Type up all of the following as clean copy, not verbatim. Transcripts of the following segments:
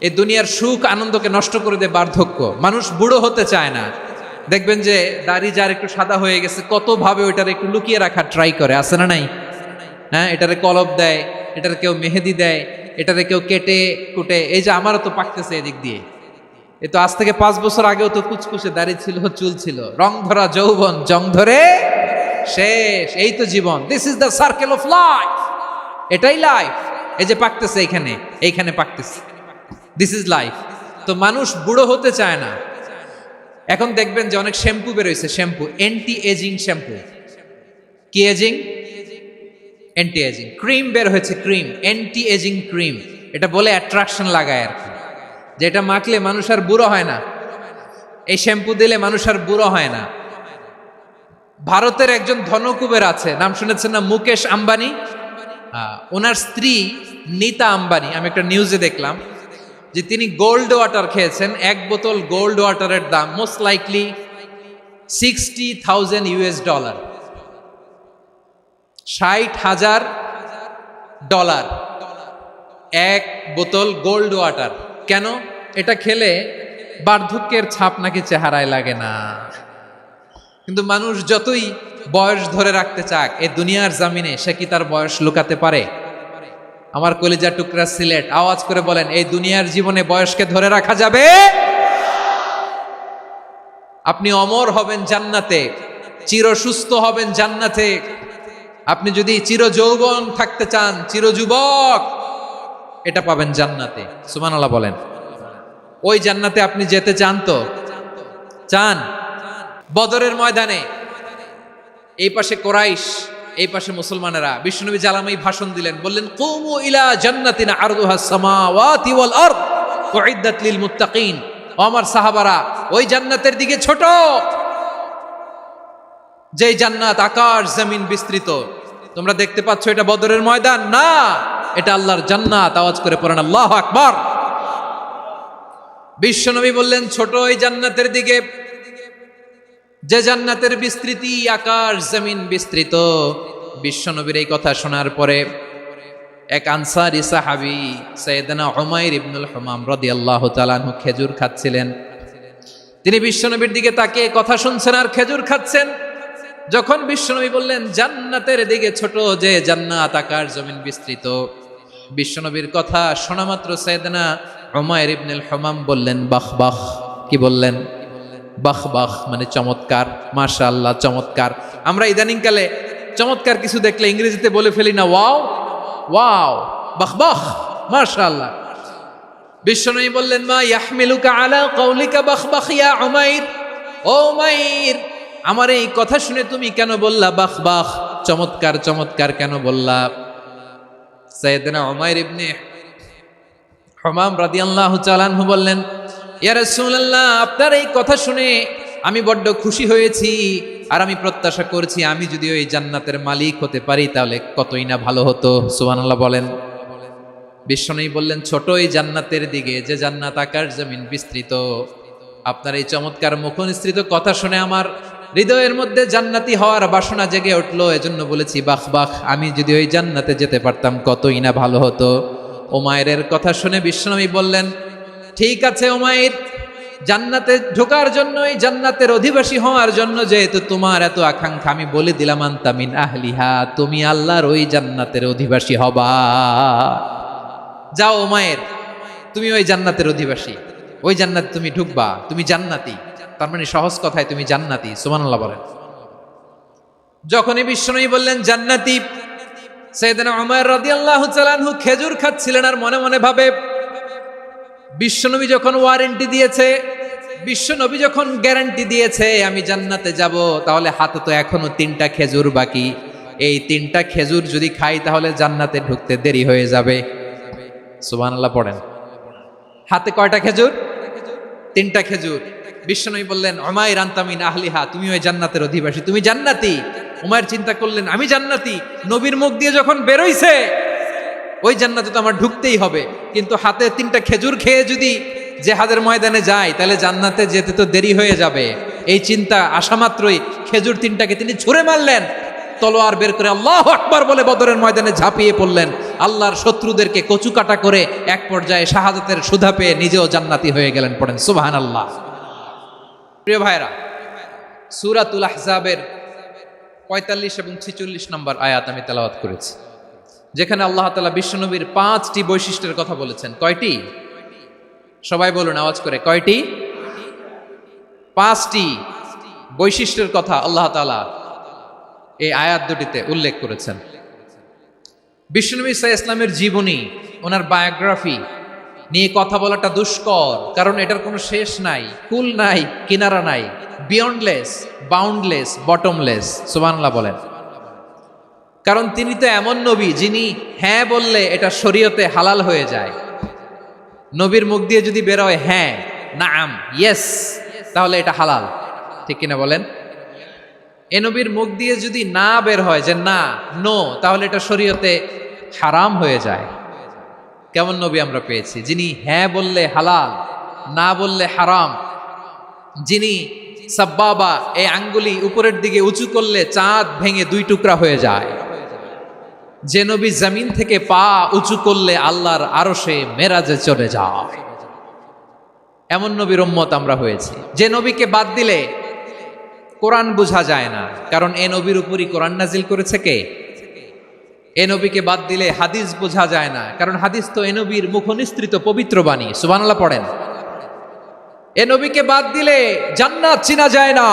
এই দুনিয়ার সুখ আনন্দকে নষ্ট করে দেয় বার্ধক্য। মানুষ বুড়ো হতে চায় না। দেখবেন যে দাড়ি যার একটু সাদা হয়ে গেছে কত ভাবে ওইটার একটু লুকিয়ে রাখার ট্রাই করে, আছে না নাই? হ্যাঁ, এটারে কলপ দেয়, এটার কেউ মেহেদি দেয়, এটারে কেউ কেটে কুটে। এই যে আমারও তো পাকতেছে এদিক দিয়ে, এ তো আজ থেকে 5 বছর আগেও তো কুচকুচে দাড়ি ছিল, চুল ছিল, রং ধরা যৌবন জং ধরে শেষ। এই তো জীবন, this is the circle of life. এটাই লাইফ। এই যে পাকতেছে এইখানে পাকতেছে, দিস ইজ লাইফ। তো মানুষ বুড়ো হতে চায় না। এখন দেখবেন যে অনেক শ্যাম্পু বেরোইছে, শ্যাম্পু অ্যান্টি এজিং শ্যাম্পু। কি এজিং? Anti ageing. ক্রিম বের হয়েছে, ক্রিম অ্যান্টি এজিং ক্রিম। এটা বলে অ্যাট্রাকশন লাগায় আর কি, যে এটা মাখলে মানুষ আর বুড়ো হয় না, এই শ্যাম্পু দিলে মানুষ আর বুড়ো হয় না। ভারতের একজন ধনকুবের আছে, নাম শুনেছেন না? মুকেশ আম্বানি। ওনার স্ত্রী নীতা আম্বানি, আমি একটা নিউজে দেখলাম যে তিনি গোল্ড ওয়াটার খেয়েছেন। 1 বোতল গোল্ড ওয়াটারের দাম মোস্ট লাইকলি $60,000 $60,000 1 বোতল গোল্ড ওয়াটার। কেন? এটা খেলে বার্ধক্যের ছাপ নাকি চেহারায় লাগে না। কিন্তু মানুষ যতই বয়স ধরে রাখতে চাক এই দুনিয়ার জামিনে, সে কি তার বয়স লুকাতে পারে? আমার কলিজা টুকরা সিলেট, আওয়াজ করে বলেন, এই দুনিয়ার জীবনে বয়সকে ধরে রাখা যাবে? আপনি অমর হবেন জান্নাতে, চির সুস্থ হবেন জান্নাতে। আপনি যদি চির যৌবন থাকতে চান, চির যুবক, এটা পাবেন জান্নাতে। সুবহানাল্লাহ বলেন। ওই জান্নাতে আপনি যেতে চান তো? চান? বদরের ময়দানে এই পাশে কোরাইশ, এই পাশে মুসলমানেরা। বিশ্বনবী জালামাই ভাষণ দিলেন, বললেন, কুমু ইলা জান্নাতিন আরদুহাস সামাওয়াতি ওয়াল আরদ উইদ্দাত লিল মুত্তাকিন। ও আমার সাহাবারা, ওই জান্নাতের দিকে ছোট, যেই জান্নাত আকাশ জমিন বিস্তৃত। তোমরা দেখতে পাচ্ছ এটা বদরের ময়দান না, এটা আল্লাহর জান্নাত। আওয়াজ করে পড়েন আল্লাহু আকবার। বিশ্বনবী বললেন, ছোট ওই জান্নাতের দিকে, যে জান্নাতের বিস্তৃতি আকাশ জমিন বিস্তৃত। বিশ্বনবীর এই কথা শোনার পরে এক আনসারী সাহাবী সাইয়েদনা উমাইর ইবনুল হুমাম রাদিয়াল্লাহু তাআলা আনহু খেজুর খাচ্ছিলেন। তিনি বিশ্বনবীর দিকে তাকিয়ে কথা শুনছেন আর খেজুর খাচ্ছেন। যখন বিশ্বনবী বললেন জান্নাতের দিকে ছোট, যে জান্নাত আকাশ জমিন বিস্তৃত, বিশ্বনবীর কথা শোনা মাত্র সাইয়েদনা উমাইর ইবনুল হুমাম বললেন বাহ বাহ। কি বললেন? বাহ বাহ, মানে চমৎকার, মাশাআল্লাহ, চমৎকার। আমরা ইদানিং কালে চমৎকার কিছু দেখলে ইংরেজিতে বলে ফেলি না, ওয়াও ওয়াও, বাহ বাহ, মাশাআল্লাহ। বিশ্বনবী বললেন, মা ইয়াহমিলুকা আলা কওলিকা বাহ বাহ ইয়া উমাইর। ও উমাইর, আমার এই কথা শুনে তুমি কেন বললা বাহ বাহ, চমৎকার চমৎকার কেন বললা? সাইয়েদনা উমাইর ইবনে হুমাম রাদিয়াল্লাহু তাআলা আনহু বললেন, ইয়া রাসূলুল্লাহ, আপনার এই কথা শুনে আমি বড্ড খুশি হয়েছি, আর আমি প্রত্যাশা করছি আমি যদি ওই জান্নাতের মালিক হতে পারি তাহলে কতই না ভালো হতো। সুবহানাল্লাহ বলেন। বিশ্বনবী বললেন, ছোট এই জান্নাতের দিকে, যে জান্নাত আকাশ জমিন বিস্তৃত। আপনার এই চমৎকার মুখনিসৃত কথা শুনে আমার হৃদয়ের মধ্যে জান্নাতি হওয়ার বাসনা জেগে উঠলো, এজন্য বলেছি বাহ বাহ, আমি যদি ওই জান্নাতে যেতে পারতাম কতই না ভালো হতো। উমাইরের কথা শুনে বিশ্বনবী বললেন, ঠিক আছে উমাইর, জান্নাতে ঢোকার জন্য, এই জান্নাতের অধিবাসী হওয়ার জন্য যেহেতু তোমার এত আকাঙ্ক্ষা, আমি বলে দিলাম আনতা মিন আহলিহা, তুমি আল্লাহর ওই জান্নাতের অধিবাসী হবা। যাও উমাইর, তুমি ওই জান্নাতের অধিবাসী, ওই জান্নাতে তুমি ঢুকবা, তুমি জান্নাতি। তার মানে সহজ কথায় তুমি জান্নাতি। সুবহানাল্লাহ বলেন। যখনই বিশ্বনবী বললেন জান্নাতি, সাইয়েদনা উমাইর রাদিয়াল্লাহু তাআলা আনহু খেজুর খাচ্ছিলেন আর মনে মনে ভাবে, বিশ্বনবী যখন ওয়ারেন্টি দিয়েছে, বিশ্বনবী যখন গ্যারান্টি দিয়েছে আমি জান্নাতে যাব, তাহলে হাতে তো এখনো 3টা খেজুর বাকি। এই 3টা খেজুর যদি খাই তাহলে জান্নাতে ঢুকতে দেরি হয়ে যাবে। সুবহানাল্লাহ পড়েন। হাতে কয়টা খেজুর? 3টা খেজুর। বিশ্বনবী বললেন, উমাইর আনতা মিন আহলিহা, তুমি ওই জান্নাতের অধিবাসী, তুমি জান্নাতি। উমাইর চিন্তা করলেন, আমি জান্নাতি, নবীর মুখ দিয়ে যখন বেরোইছে ওই জান্নাতে তো আমার ঢুকতেই হবে, কিন্তু হাতে 3টা খেজুর খেয়ে যদি জিহাদের ময়দানে যাই তাহলে জান্নাতে যেতে তো দেরি হয়ে যাবে। এই চিন্তা আসা মাত্রই খেজুর 3টাকে তিনি ছুঁড়ে মারলেন, তলোয়ার বের করে আল্লাহু আকবার বলে বদরের ময়দানে ঝাঁপিয়ে পড়লেন। আল্লাহর শত্রুদেরকে কচুকাটা করে এক পর্যায়ে শাহাদাতের সুধা পেয়ে নিজেও জান্নাতি হয়ে গেলেন। পড়েন সুবহানাল্লাহ। প্রিয় ভাইরা, সূরাতুল আহজাবের ৪৫ এবং ৪৬ নম্বর আয়াত আমি তেলাওয়াত করেছি, যেখানে আল্লাহ তাআলা বিশ্বনবীর ৫টি বৈশিষ্ট্যের কথা বলেছেন। কয়টি? সবাই বলুন আওয়াজ করে, কয়টি? ৫টি বৈশিষ্ট্যের কথা আল্লাহ তাআলা এই আয়াত দুটিতে উল্লেখ করেছেন। বিশ্বনবী সাল্লাল্লাহু আলাইহি ইসলামের জীবনী, ওনার বায়োগ্রাফি নিয়ে কথা বলাটা দুষ্কর, কারণ এটার কোনো শেষ নাই, কুল নাই, কিনারা নাই, বিয়ন্ডলেস, বাউন্ডলেস, বটমলেস। সুবহানাল্লাহ বলেন। কারণ তিনি তো এমন নবী যিনি হ্যাঁ বললে এটা শরীয়তে হালাল হয়ে যায়। নবীর মুখ দিয়ে যদি বের হয় হ্যাঁ, নাম, ইয়েস, তাহলে এটা হালাল। ঠিক কিনা বলেন? এ নবীর মুখ দিয়ে যদি না বের হয় যে না, নো, তাহলে এটা শরীয়তে হারাম হয়ে যায়। কেমন নবী আমরা পেয়েছি, যিনি হ্যাঁ বললে হালাল, না বললে হারাম, যিনি সাব্বাবা, এই আঙ্গুলি উপরের দিকে উঁচু করলে চাঁদ ভেঙে 2 টুকরা হয়ে যায়, যে নবী জমিন থেকে পা উঁচু করলে আল্লাহর আরশে মেরাজে চলে যায়, এমন নবীর উম্মত আমরা হয়েছি। যে নবীকে বাদ দিলে কোরআন বোঝা যায় না, কারণ এ নবীর উপরই কোরআন নাজিল করেছে কে? এ নবীকে বাদ দিলে হাদিস বোঝা যায় না, কারণ হাদিস তো এ নবীর মুখনিসৃত পবিত্র বাণী। সুবহানাল্লাহ পড়েন। এ নবীকে বাদ দিলে জান্নাত চিনা যায় না,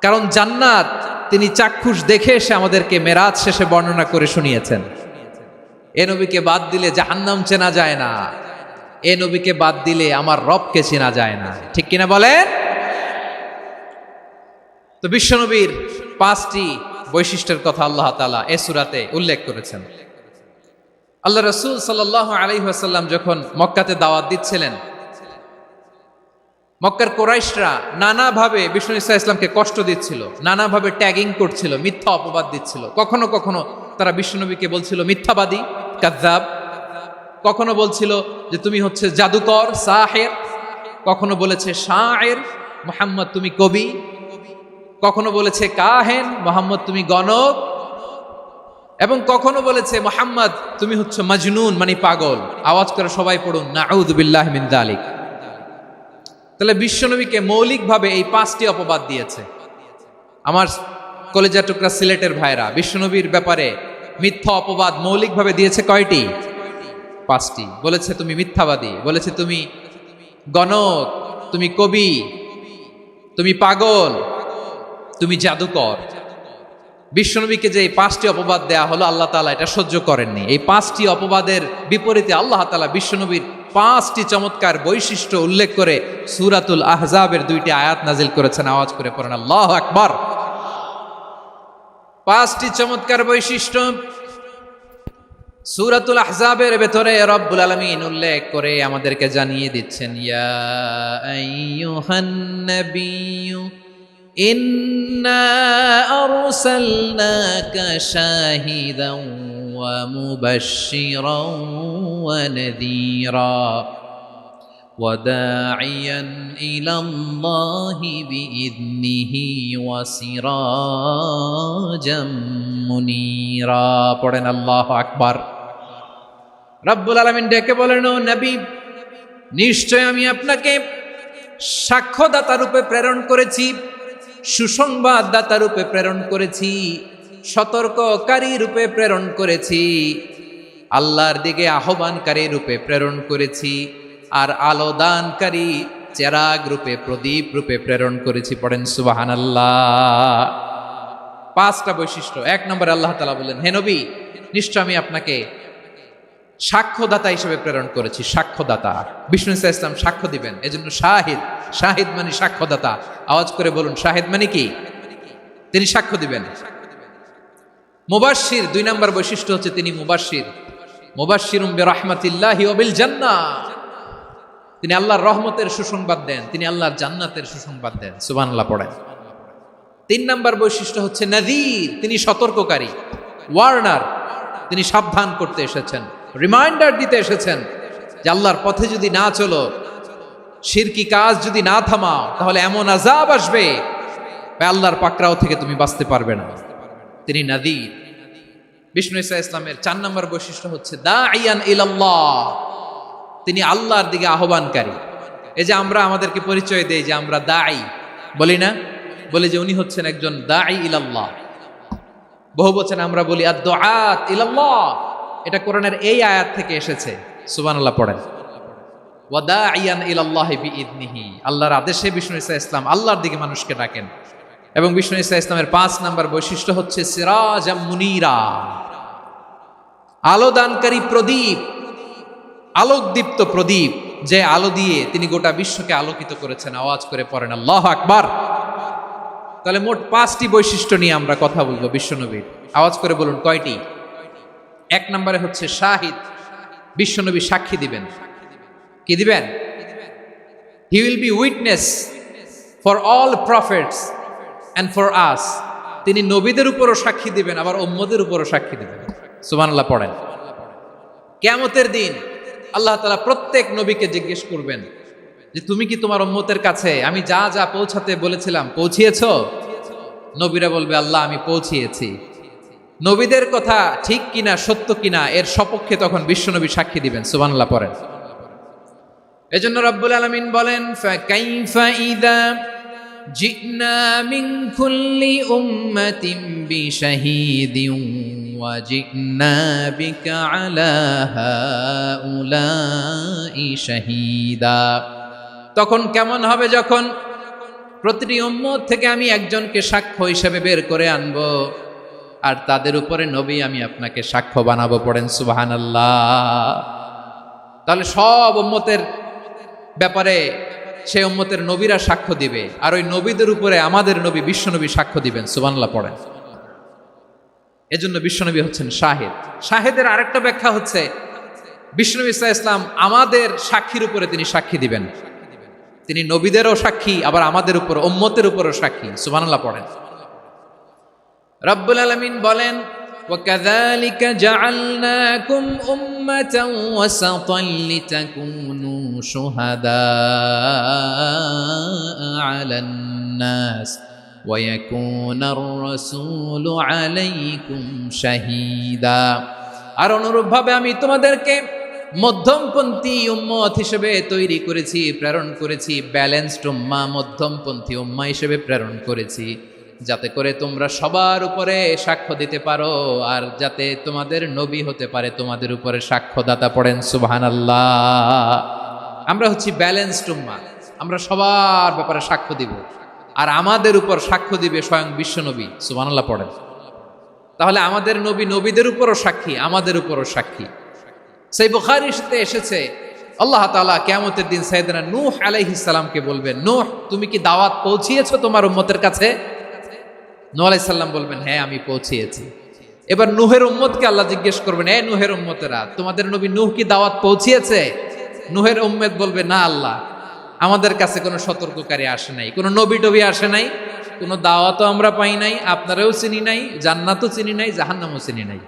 কারণ জান্নাত তিনি চাক্ষুষ দেখে এসে আমাদেরকে মেরাজ শেষে বর্ণনা করে শুনিয়েছেন। এ নবীকে বাদ দিলে জাহান্নাম চেনা যায় না, এ নবীকে বাদ দিলে আমার রবকে চেনা যায় না। ঠিক কিনা বলেন? তো বিশ্বনবীর 5টি বৈশিষ্ট্যের কথা আল্লাহ তাআলা এই সূরাতে উল্লেখ করেছেন। আল্লাহ রাসূল সাল্লাল্লাহু আলাইহি ওয়াসাল্লাম যখন মক্কাতে দাওয়াত দিচ্ছিলেন, মক্কার কুরাইশরা নানাভাবে বিষ্ণু ঈসা ইসলামকে কষ্ট দিচ্ছিল, নানাভাবে ট্যাগিং করছিল, মিথ্যা অপবাদ দিচ্ছিল। কখনো কখনো তারা বিশ্বনবীকে বলছিল মিথ্যাবাদী, কাযযাব। কখনো বলছিল যে তুমি হচ্ছে জাদুকর, সাহির। কখনো বলেছে শায়ের, মুহাম্মদ তুমি কবি। কখনো বলেছে কাহেন, মুহাম্মদ তুমি গণক। এবং কখনো বলেছে মুহাম্মদ তুমি হচ্ছে মাজনুন, মানে পাগল। আওয়াজ করে সবাই পড়ুন নাউযু বিল্লাহি মিন যালিক। তাহলে বিশ্বনবীকে মৌলিকভাবে এই 5টি অপবাদ দিয়েছে। আমার কলেজা টুকরা সিলেটের ভাইরা, বিশ্বনবীর ব্যাপারে মিথ্যা অপবাদ মৌলিকভাবে দিয়েছে কয়টি? 5টি। বলেছে তুমি মিথ্যাবাদী, বলেছে তুমি গণক, তুমি কবি, তুমি পাগল, তুমি জাদুকর। বিশ্বনবীকে যে এই 5টি অপবাদ দেয়া হলো, আল্লাহ তাআলা এটা সহ্য করেননি। এই 5টি অপবাদের বিপরীতে আল্লাহ তাআলা বিশ্বনবীর 5টি চমৎকার বৈশিষ্ট্য উল্লেখ করে সূরাতুল আহজাবের 2টি আয়াত নাজিল করেছেন। আওয়াজ করে পড়েন আল্লাহু আকবার। 5টি চমৎকার বৈশিষ্ট্য সূরাতুল আহজাবের ভেতরে রব্বুল আলামিন উল্লেখ করে আমাদেরকে জানিয়ে দিচ্ছেন, ইয়া আইয়ুহান নাবিয়্যু ইন্না আরসালনাকা শাহিদান ওয়া মুবাশশিরান ওয়া নাযীরা ওয়া দাঈয়ান ইলাল্লাহি বিইذনিহি ওয়া সিরাজাম মুনীরা। পড়েন আল্লাহু আকবার। রব্বুল আলামিন ডেকে বলেন, ও নবী, নিশ্চয় আমি আপনাকে সাক্ষ্যদাতা রূপে প্রেরণ করেছি, সুসংবাদদাতা রূপে প্রেরণ করেছি, সতর্ককারী রূপে প্রেরণ করেছি, আল্লাহর দিকে আহ্বানকারী রূপে প্রেরণ করেছি, আর আলো দানকারী চেরাগ রূপে, প্রদীপ রূপে প্রেরণ করেছি। পড়েন সুবহানাল্লাহ। 5টা বৈশিষ্ট্য। 1 নম্বরে আল্লাহ তাআলা বললেন, হে নবী, নিশ্চয় আমি আপনাকে সাক্ষ্যদাতা হিসেবে প্রেরণ করেছি। সাক্ষ্যদাতা, বিষ্ণু ঈসা ইসলাম সাক্ষ্য দিবেন, এজন্য শাহিদ। শাহিদ মানে সাক্ষ্যদাতা। আওয়াজ করে বলুন, শাহিদ মানে কি? তিনি সাক্ষ্য দিবেন। মুবাশশির, 2 নম্বর বৈশিষ্ট্য হচ্ছে তিনি মুবাশশির। মুবাশশিরুম বিরাহমাতিল্লাহি ওয়া বিল জান্নাহ। তিনি আল্লাহর রহমতের সুসংবাদ দেন, তিনি আল্লাহর জান্নাতের সুসংবাদ দেন। সুবহানাল্লাহ পড়েন। 3 নম্বর বৈশিষ্ট্য হচ্ছে নাযীর, তিনি সতর্ককারী, ওয়ার্নার। তিনি সাবধান করতে এসেছেন, রিমাইন্ডার দিতে এসেছেন যে আল্লাহর পথে যদি না চলো, শিরকি কাজ যদি না থামাও, তাহলে এমন আযাব আসবে বা আল্লাহর পাকড়াও থেকে তুমি বাঁচতে পারবে না। তিনি নাযীর। বিষ্ণু ঈসা ইসলামের 4 নম্বর বৈশিষ্ট্য হচ্ছে দাঈয়ান ইলাল্লাহ, তিনি আল্লাহর দিকে আহ্বানকারী। এই যে আমরা আমাদেরকে পরিচয় দেই যে আমরা দাঈ, বলি না? বলি যে উনি হচ্ছেন একজন দাঈ ইলাল্লাহ। বহু বচনে আমরা বলি আদ-দুআত ইলাল্লাহ, এটা কোরআনের এই আয়াত থেকে এসেছে। সুবহানাল্লাহ পড়েন। ওয়া দাঈয়ান ইলাল্লাহি বিইذনিহি, আল্লাহর আদেশে বিষ্ণু ঈসা ইসলাম আল্লাহর দিকে মানুষকে ডাকেন। এবং বিষ্ণু ঈসা ইসলামের 5 নম্বর বৈশিষ্ট্য হচ্ছে সিরাজাম মুনীরা, আলোদানকারী প্রদীপ, আলোকদীপ্ত প্রদীপ, যে আলো দিয়ে তিনি গোটা বিশ্বকে আলোকিত করেছেন। আওয়াজ করে পড়েন আল্লাহু আকবার। তাহলে মোট 5টি বৈশিষ্ট্য নিয়ে আমরা কথা বলবো বিশ্বনবীর। আওয়াজ করে বলুন কয়টি? 1 নম্বরে হচ্ছে শাহিদ, বিশ্বনবী সাক্ষী দিবেন। কি দিবেন? He will be witness for all prophets and for us, তিনি নবীদের উপরও সাক্ষী দিবেন, আবার উম্মতের উপরও সাক্ষী দিবেন। সুবহানাল্লাহ পড়েন। কিয়ামতের দিন আল্লাহ তাআলা প্রত্যেক নবীকে জিজ্ঞেস করবেন যে তুমি কি তোমার উম্মতের কাছে আমি যা যা পৌঁছাতে বলেছিলাম পৌঁছিয়েছো? নবীরা বলবে আল্লাহ আমি পৌঁছিয়েছি। নবীদের কথা ঠিক কিনা, সত্য কিনা, এর সপক্ষে তখন বিশ্বনবী সাক্ষী দিবেন। সুবহানাল্লাহ পড়েন। এজন্য রব্বুল আলামিন বলেন ফাকাইফা ইযা জিনা মিন কুল্লি উম্মাতিন বিশাহীদিন ওয়া জিনা বিকা আলা হাউলাই শাহীদা, তখন কেমন হবে যখন প্রতিটি উম্মত থেকে আমি একজনকে সাক্ষ্য হিসেবে বের করে আনবো, আর তাদের উপরে নবী আমি আপনাকে সাক্ষ্য বানাবো। পড়েন সুবহানাল্লাহ। তাহলে সব উম্মতের ব্যাপারে সেই উম্মতের নবীরা সাক্ষ্য দিবে, আর ওই নবীদের উপরে আমাদের নবী বিশ্বনবী সাক্ষ্য দিবেন। সুবহানাল্লাহ পড়েন। এজন্য বিশ্বনবী হচ্ছেন শাহিদ। শাহিদের আরেকটা ব্যাখ্যা হচ্ছে বিশ্বনবী সাল্লাল্লাহু আলাইহি ওয়াসাল্লাম আমাদের সাক্ষীর উপরে তিনি সাক্ষী দিবেন। তিনি নবীদেরও সাক্ষী, আবার আমাদের উপর উম্মতের উপরও সাক্ষী। সুবহানাল্লাহ পড়েন। রব্বুল আলামিন বলেন وَكَذَلِكَ جَعَلْنَاكُمْ أُمَّةً وَسَطًا لِتَكُونُوا شُهَدَاءَ عَلَى النَّاسِ وَيَكُونَ الرَّسُولُ عَلَيْكُمْ شَهِيدًا, আর অনুরূপভাবে আমি তোমাদেরকে মধ্যমপন্থী উম্মত হিসেবে তৈরি করেছি, প্রেরণ করেছি। ব্যালেন্সড উম্মাহ, মধ্যমপন্থী উম্মাহ হিসেবে প্রেরণ করেছি, যাতে করে তোমরা সবার উপরে সাক্ষ্য দিতে পারো, আর যাতে তোমাদের নবী হতে পারে তোমাদের উপরে সাক্ষ্যদাতা। পড়েন সুবহানাল্লাহ। আমরা হচ্ছি ব্যালেন্সড উম্মাহ, আমরা সবার ব্যাপারে সাক্ষ্য দিব, আর আমাদের উপর সাক্ষ্য দিবে স্বয়ং বিশ্বনবী। সুবহানাল্লাহ পড়েন। তাহলে আমাদের নবী নবীদের উপরও সাক্ষী, আমাদের উপরও সাক্ষী। সেই বুখারীতে এসেছে আল্লাহ তাআলা কিয়ামতের দিন সাইয়েদনা নূহ আলাইহিস সালামকে বলবেন, নূহ তুমি কি দাওয়াত পৌঁছিয়েছো তোমার উম্মতের কাছে? নূহ আলাইহিস সালাম বলবেন হ্যাঁ আমি পৌঁছিয়েছি। এবার নূহের উম্মতকে আল্লাহ জিজ্ঞেস করবেন, এ নূহের উম্মতেরা তোমাদের নবী নূহ কি দাওয়াত পৌঁছিয়েছে? নূহের উম্মত বলবে না আল্লাহ, আমাদের কাছে কোনো সতর্ককারী আসে নাই, কোনো নবী টবি আসে নাই, কোনো দাওয়াতও আমরা পাই নাই, আপনারাও চিনি নাই, জান্নাতও চিনি নাই, জাহান্নামও চিনি নাই।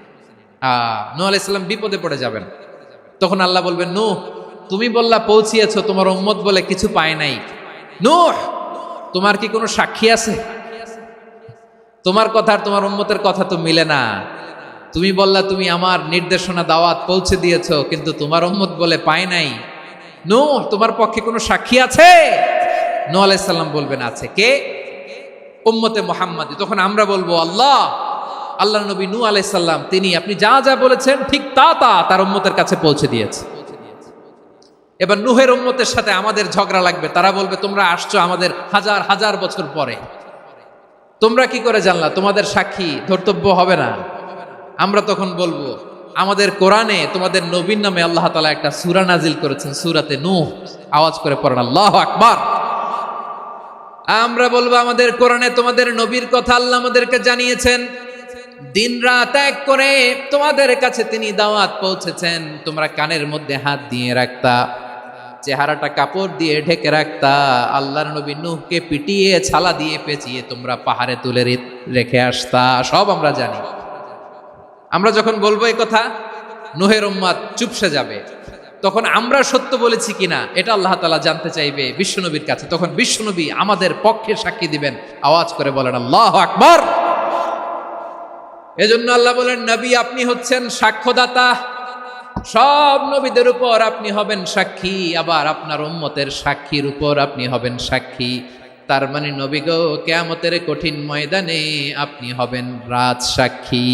নূহ আলাইহিস সালাম বিপদে পড়ে যাবেন। তখন আল্লাহ বলবেন নূহ তুমি বললা পৌঁছিয়েছো, তোমার উম্মত বলে কিছু পায় নাই। নূহ তোমার কি কোনো সাক্ষী আছে? তোমার কথা আর তোমার উম্মতের কথা তো মিলে না। তুমি বললা তুমি আমার নির্দেশনা দাওয়াত পৌঁছে দিয়েছো, কিন্তু তোমার উম্মত বলে পায় নাই। নূহ তোমার পক্ষে কোনো সাক্ষী আছে? নূহ আলাইহিস সালাম বলবেন আছে। কে? উম্মতে মুহাম্মাদি। তখন আমরা বলবো আল্লাহ, আল্লাহর নবী নূহ আলাইহিস সালাম তিনি আপনি যা যা বলেছেন ঠিক তা তার উম্মতের কাছে পৌঁছে দিয়েছে। এবার নূহের উম্মতের সাথে আমাদের ঝগড়া লাগবে। তারা বলবে তোমরা আসছো আমাদের হাজার হাজার বছর পরে, তোমরা কি করে জানলা? তোমাদের সাক্ষী ধর্তব্য হবে না। আমরা তখন বলবো আমাদের কোরআনে তোমাদের নবীর নামে আল্লাহ তাআলা একটা সূরা নাজিল করেছেন, সূরাতে নূহ। আওয়াজ করে পড়েন আল্লাহু আকবার। আমরা বলবো আমাদের কোরআনে তোমাদের নবীর কথা আল্লাহ আমাদেরকে জানিয়েছেন, দিন রাত এক করে তোমাদের কাছে তিনি দাওয়াত পৌঁছেছেন। তোমরা কানের মধ্যে হাত দিয়ে রাখতা, চেহারাটা কাপড় দিয়ে ঢেকে রাখতা, আল্লাহর নবী নূহকে পিটিয়ে ছালা দিয়ে পেঁচিয়ে তোমরা পাহাড়ে তুলে রেখে আসতা। সব আমরা জানি। আমরা যখন বলবো এই কথা, নূহের উম্মত চুপসে যাবে। তখন আমরা সত্য বলেছি কিনা এটা আল্লাহ তাআলা জানতে চাইবে বিশ্বনবীর কাছে। তখন বিশ্বনবী আমাদের পক্ষে সাক্ষী দিবেন। আওয়াজ করে বলেন আল্লাহু আকবার। এজন্য আল্লাহ বলেন, নবী আপনি হচ্ছেন সাক্ষ্যদাতা, সব নবীদের উপর আপনি হবেন সাক্ষী, আবার আপনার উম্মতের সাক্ষীর উপর আপনি হবেন সাক্ষী। তার মানে নবী গো, কিয়ামতের কঠিন ময়দানে আপনি হবেন রাজ সাক্ষী।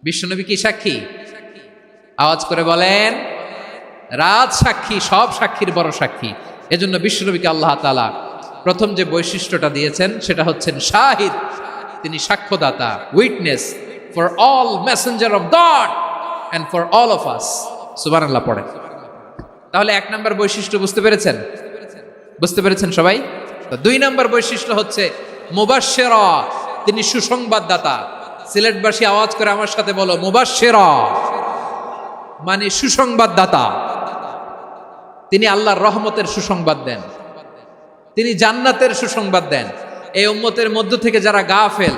বিশ্বনবী কি সাক্ষী? আওয়াজ করে বলেন, রাজ সাক্ষী, সব সাক্ষীর বড় সাক্ষী। এজন্য বিশ্বনবীকে আল্লাহ তাআলা প্রথম যে বৈশিষ্ট্যটা দিয়েছেন সেটা হচ্ছেন শাহিদ। তিনি সাক্ষ্যদাতা, witness for all messenger of God and for all of us। সুবহানাল্লাহ পড়েন। তাহলে এক নাম্বার বৈশিষ্ট্য বুঝতে পেরেছেন? বুঝতে পেরেছেন সবাই? তো দুই নাম্বার বৈশিষ্ট্য হচ্ছে মুবাশশিরা, তিনি সুসংবাদদাতা। সিলেটবাসী আওয়াজ করে আমার সাথে বলো, মুবাশশিরা মানে সুসংবাদদাতা। তিনি আল্লাহর রহমতের সুসংবাদ দেন, তিনি জান্নাতের সুসংবাদ দেন। এই উম্মতের মধ্য থেকে যারা গাফেল,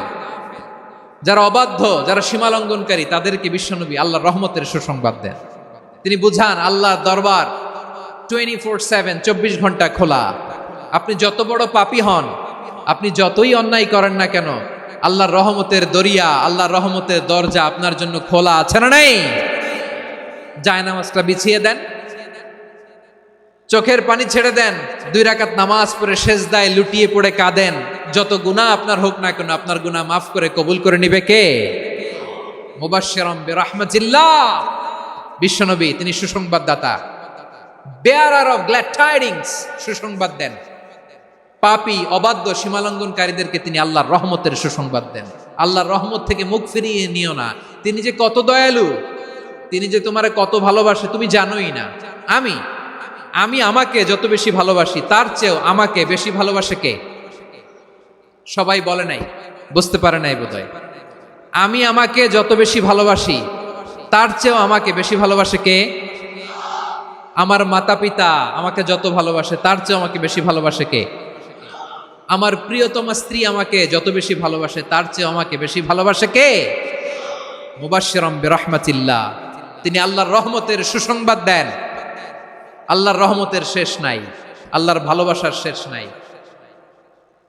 যারা অবাধ্য, যারা সীমালঙ্ঘনকারী, তাদেরকে বিশ্বনবী আল্লাহর রহমতের সুসংবাদ দেন। তিনি বুঝান আল্লাহর দরবার 24/7, 24 ঘন্টা খোলা। আপনি যত বড় পাপী হন, আপনি যতই অন্যায় করেন না কেন, আল্লাহর রহমতের দরিয়া, আল্লাহর রহমতের দরজা আপনার জন্য খোলা আছে না নাই? জায়নামাজটা বিছিয়ে দেন, চোখের পানি ছেড়ে দেন, 2 রাকাত নামাজ পড়ে সেজদায় লুটিয়ে পড়ে কাঁদেন। যত গুনাহ আপনার হোক না কেন, আপনার গুনাহ মাফ করে কবুল করে নিবে কে? মুবাশশিরাম বিরাহমাতিল্লাহ। বিশ্বনবী তিনি সুসংবাদদাতা, বেয়ারার অফ গ্ল্যাড টাইডিংস, সুসংবাদ দেন। পাপী, অবাধ্য, সীমালঙ্ঘনকারীদেরকে তিনি আল্লাহর রহমতের সুসংবাদ দেন। আল্লাহর রহমত থেকে মুখ ফিরিয়ে নিও না। তিনি যে কত দয়ালু, তিনি যে তোমারে কত ভালোবাসে তুমি জানোই না। আমি আমাকে যত বেশি ভালোবাসি, তার চেয়েও আমাকে বেশি ভালোবাসে কে? সবাই বলে নাই, বুঝতে পারে নাই বোধহয়। আমি আমাকে যত বেশি ভালোবাসি, তার চেয়েও আমাকে বেশি ভালোবাসে কে? আমার মাতা পিতা আমাকে যত ভালোবাসে, তার চেয়েও আমাকে বেশি ভালোবাসে কে? আমার প্রিয়তমা স্ত্রী আমাকে যত বেশি ভালোবাসে, তার চেয়েও আমাকে বেশি ভালোবাসে কে? মুবাশশিরাম বিরাহমাতিল্লাহ, তিনি আল্লাহর রহমতের সুসংবাদ দেন। আল্লাহর রহমতের শেষ নাই, আল্লাহর ভালোবাসার শেষ নাই।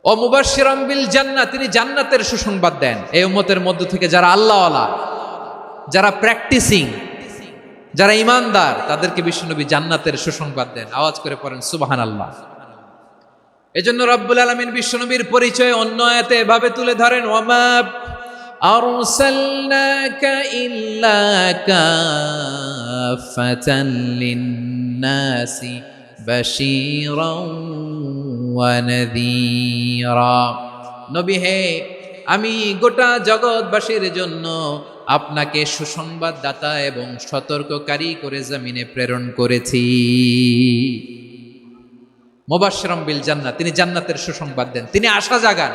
ও মুবাশশিরাম বিল জান্নাহ, তিনি জান্নাতের সুসংবাদ দেন। এই উম্মতের মধ্য থেকে যারা আল্লাহওয়ালা, যারা প্র্যাকটিসিং, যারা ঈমানদার, তাদেরকে বিশ্বনবী জান্নাতের সুসংবাদ দেন। আওয়াজ করে পড়েন সুবহানাল্লাহ। এজন্য রব্বুল আলামিন বিশ্বনবীর পরিচয় অন্য আয়াতে এভাবে তুলে ধরেন, ওয়ামা আরসালনাকা ইল্লা কাফাতান লিন-নাসি বাশীরাও ওয়া নাযীরা। নবী হে, আমি গোটা জগৎবাসীর জন্য আপনাকে সুসংবাদদাতা এবং সতর্ককারী করে জমিনে প্রেরণ করেছি। মুবাশশিরাম বিল জান্নাহ, তিনি জান্নাতের সুসংবাদ দেন, তিনি আশা জাগান।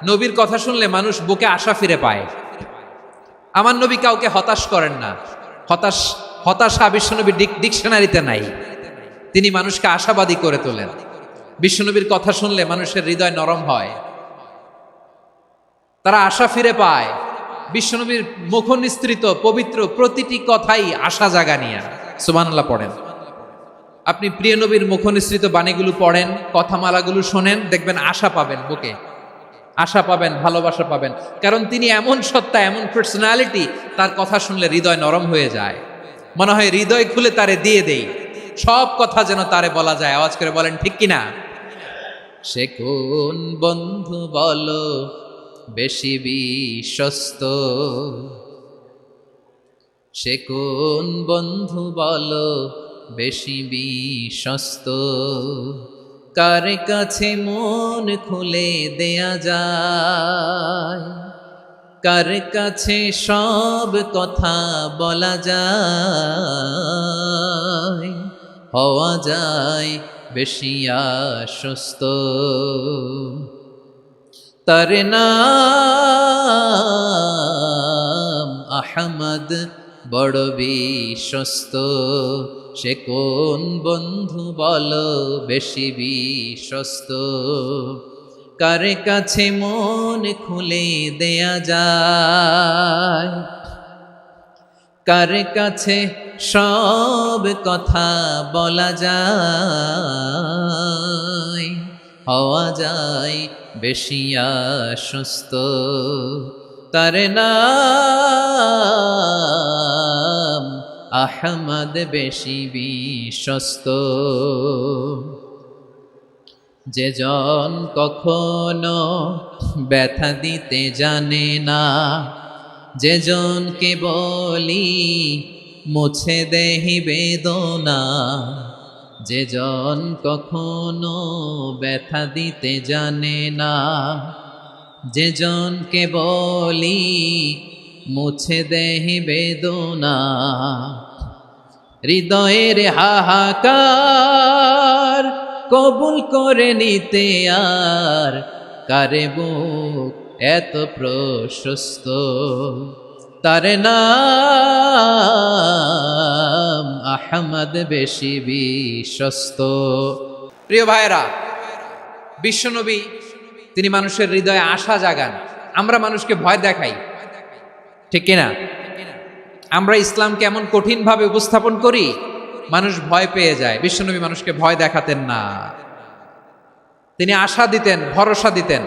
নবীর কথা শুনলে মানুষ বুকে আশা ফিরে পায়। আমার নবী কাউকে হতাশ করেন না। হতাশা বিশ্বনবীর ডিকশনারিতে নাই। তিনি মানুষকে আশাবাদী করে তোলেন। বিশ্বনবীর কথা শুনলে মানুষের হৃদয় নরম হয়, তারা আশা ফিরে পায়। বিশ্বনবীর মুখ নিঃসৃত পবিত্র প্রতিটি কথাই আশা জাগানিয়া। সুবহানাল্লাহ পড়েন। আপনি প্রিয় নবীর মুখ নিঃসৃত বাণীগুলো পড়েন, কথামালাগুলো শোনেন, দেখবেন আশা পাবেন, বুকে আশা পাবেন, ভালোবাসা পাবেন। কারণ তিনি এমন সত্তা, এমন পার্সোনালিটি, তার কথা শুনলে হৃদয় নরম হয়ে যায়। মনে হয় হৃদয় খুলে তারে দিয়ে দেই, সব কথা যেন তারে বলা যায়। আওয়াজ করে বলেন ঠিক কিনা? সে কোন বন্ধু বলো বেশি বিশ্বস্ত, সে কোন বন্ধু বলো বেশি বিশ্বস্ত, কার কাছে মন খুলে দেয়া যায়, কার কাছে সব কথা বলা যায়, হওয়া যায় বেশি আশ্বস্ত। তার নাম আহমদ, বড় বিশ্বস্ত। সে কোন বন্ধু বলো বেশি বিশ্বস্ত, কার কাছে মন খুলে দেয়া যায়, কার কাছে সব কথা বলা যায়, হওয়া যায় বেশি আশ্বস্ত, তার নাম আহমদ বেশি বিশ্বস্ত। যে জন কখনো ব্যথা দিতে জানে না, যে জনকে বলি মুছে দেহি বেদনা, যে জন কখনো ব্যথা দিতে জানে না, যে জনকে বলি মুছে দেহি বেদনা, হৃদয়ের হাহাকার কবুল করে নিতে আর কারে বুক এত প্রশস্ত, তার নাম আহমদ বেশি বিশ্বস্ত। প্রিয় ভাইরা, বিশ্বনবী তিনি মানুষের হৃদয়ে আশা জাগান। আমরা মানুষকে ভয় দেখাই, ঠিক কিনা? আমরা ইসলামকে এমন কঠিন ভাবে উপস্থাপন করি, মানুষ ভয় পেয়ে যায়। বিশ্বনবী মানুষকে ভয় দেখাতেন না, তিনি আশা দিতেন, ভরসা দিতেন।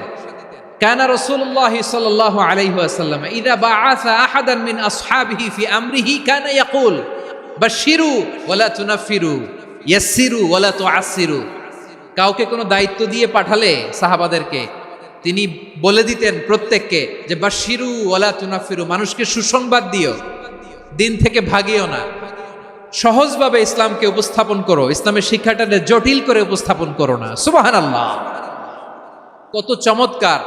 কানা রাসূলুল্লাহ সাল্লাল্লাহু আলাইহি ওয়াসাল্লাম ইযা বাআসা আহাদান মিন আসহাবিহি ফি আমরিহি কানা ইয়াকুল বাশশিরু ওয়ালা তুনাফিরু ইয়াসসিরু ওয়ালা তুআসসিরু। কাউকে কোনো দায়িত্ব দিয়ে পাঠালে সাহাবাদেরকে তিনি বলে দিতেন প্রত্যেককে যে বাশশিরু ওয়ালা তুনাফিরু, মানুষকে সুসংবাদ দিও, দিন থেকে ভাগিও না, সহজভাবে ইসলামকে উপস্থাপন করো, ইসলামের শিক্ষাটাকে জটিল করে উপস্থাপন করো না। সুবহানাল্লাহ, কত চমৎকার,